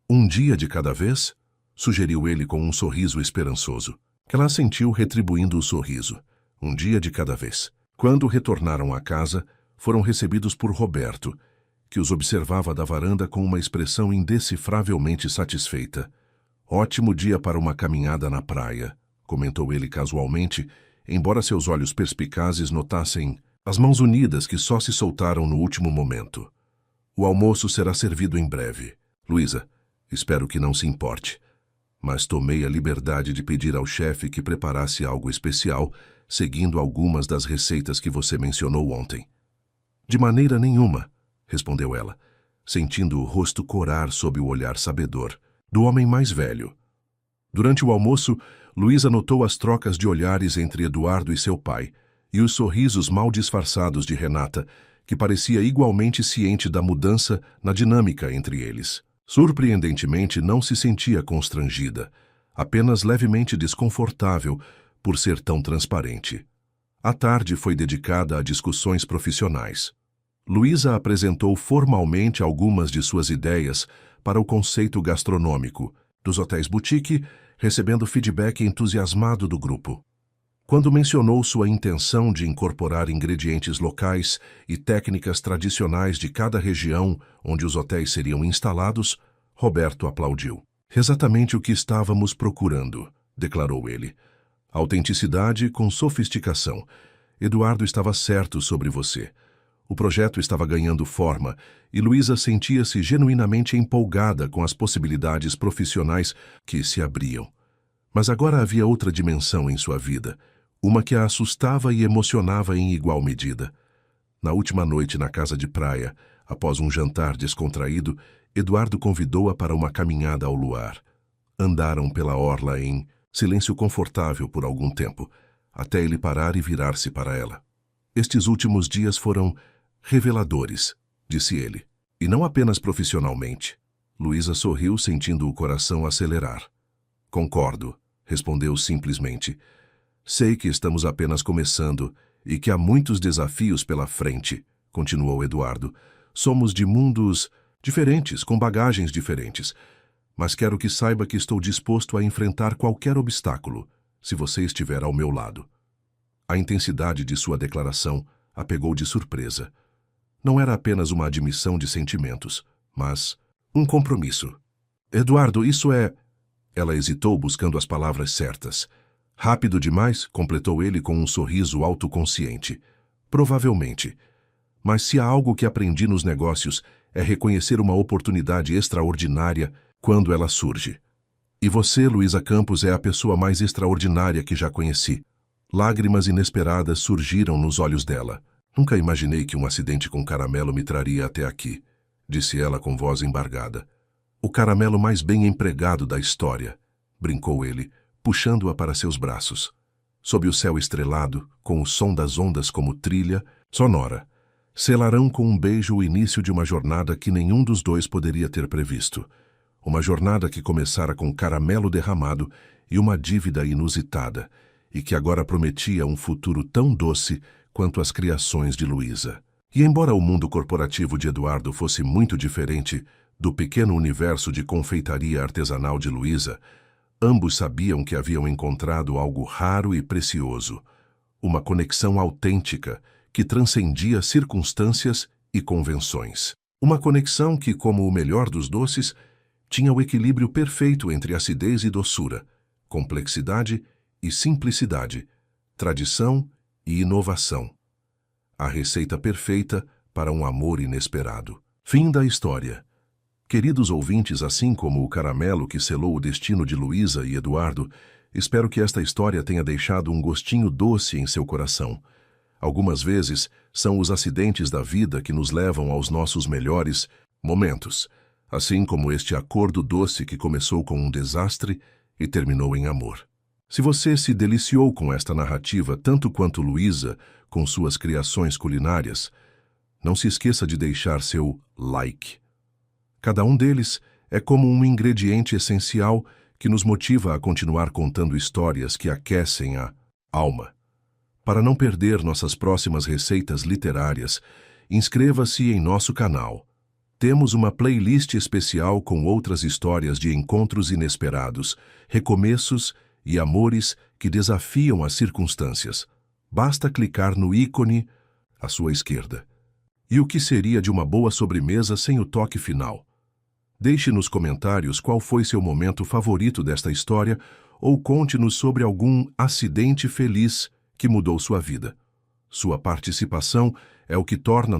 Um dia de cada vez? Sugeriu ele com um sorriso esperançoso. Ela assentiu, retribuindo o sorriso. Um dia de cada vez. Quando retornaram à casa, foram recebidos por Roberto, que os observava da varanda com uma expressão indecifravelmente satisfeita. Ótimo dia para uma caminhada na praia, comentou ele casualmente, embora seus olhos perspicazes notassem as mãos unidas que só se soltaram no último momento. O almoço será servido em breve. Luísa, espero que não se importe. Mas tomei a liberdade de pedir ao chefe que preparasse algo especial, seguindo algumas das receitas que você mencionou ontem. De maneira nenhuma, respondeu ela, sentindo o rosto corar sob o olhar sabedor do homem mais velho. Durante o almoço, Luísa notou as trocas de olhares entre Eduardo e seu pai, e os sorrisos mal disfarçados de Renata, que parecia igualmente ciente da mudança na dinâmica entre eles. Surpreendentemente, não se sentia constrangida, apenas levemente desconfortável por ser tão transparente. A tarde foi dedicada a discussões profissionais. Luísa apresentou formalmente algumas de suas ideias para o conceito gastronômico dos hotéis boutique, recebendo feedback entusiasmado do grupo. Quando mencionou sua intenção de incorporar ingredientes locais e técnicas tradicionais de cada região onde os hotéis seriam instalados, Roberto aplaudiu. Exatamente o que estávamos procurando, declarou ele. Autenticidade com sofisticação. Eduardo estava certo sobre você. O projeto estava ganhando forma e Luísa sentia-se genuinamente empolgada com as possibilidades profissionais que se abriam. Mas agora havia outra dimensão em sua vida, uma que a assustava e emocionava em igual medida. Na última noite na casa de praia, após um jantar descontraído, Eduardo convidou-a para uma caminhada ao luar. Andaram pela orla em silêncio confortável por algum tempo, até ele parar e virar-se para ela. Estes últimos dias foram reveladores, disse ele, e não apenas profissionalmente. Luísa sorriu, sentindo o coração acelerar. Concordo, respondeu simplesmente. Sei que estamos apenas começando e que há muitos desafios pela frente, continuou Eduardo. Somos de mundos diferentes, com bagagens diferentes, mas quero que saiba que estou disposto a enfrentar qualquer obstáculo, se você estiver ao meu lado. A intensidade de sua declaração a pegou de surpresa. Não era apenas uma admissão de sentimentos, mas um compromisso. Eduardo, isso é... Ela hesitou buscando as palavras certas. Rápido demais, completou ele com um sorriso autoconsciente. Provavelmente. Mas se há algo que aprendi nos negócios é reconhecer uma oportunidade extraordinária quando ela surge. E você, Luísa Campos, é a pessoa mais extraordinária que já conheci. Lágrimas inesperadas surgiram nos olhos dela. Nunca imaginei que um acidente com caramelo me traria até aqui, disse ela com voz embargada. O caramelo mais bem empregado da história, brincou ele, puxando-a para seus braços. Sob o céu estrelado, com o som das ondas como trilha sonora, selarão com um beijo o início de uma jornada que nenhum dos dois poderia ter previsto. Uma jornada que começara com caramelo derramado e uma dívida inusitada, e que agora prometia um futuro tão doce quanto as criações de Luísa. E embora o mundo corporativo de Eduardo fosse muito diferente do pequeno universo de confeitaria artesanal de Luísa, ambos sabiam que haviam encontrado algo raro e precioso, uma conexão autêntica que transcendia circunstâncias e convenções. Uma conexão que, como o melhor dos doces, Tinha o equilíbrio perfeito entre acidez e doçura, complexidade e simplicidade, tradição e inovação. A receita perfeita para um amor inesperado. Fim da história. Queridos ouvintes, assim como o caramelo que selou o destino de Luísa e Eduardo, espero que esta história tenha deixado um gostinho doce em seu coração. Algumas vezes, são os acidentes da vida que nos levam aos nossos melhores momentos, assim como este acordo doce que começou com um desastre e terminou em amor. Se você se deliciou com esta narrativa tanto quanto Luísa com suas criações culinárias, não se esqueça de deixar seu like. Cada um deles é como um ingrediente essencial que nos motiva a continuar contando histórias que aquecem a alma. Para não perder nossas próximas receitas literárias, inscreva-se em nosso canal. Temos uma playlist especial com outras histórias de encontros inesperados, recomeços e amores que desafiam as circunstâncias. Basta clicar no ícone à sua esquerda. E o que seria de uma boa sobremesa sem o toque final? Deixe nos comentários qual foi seu momento favorito desta história ou conte-nos sobre algum acidente feliz que mudou sua vida. Sua participação é o que torna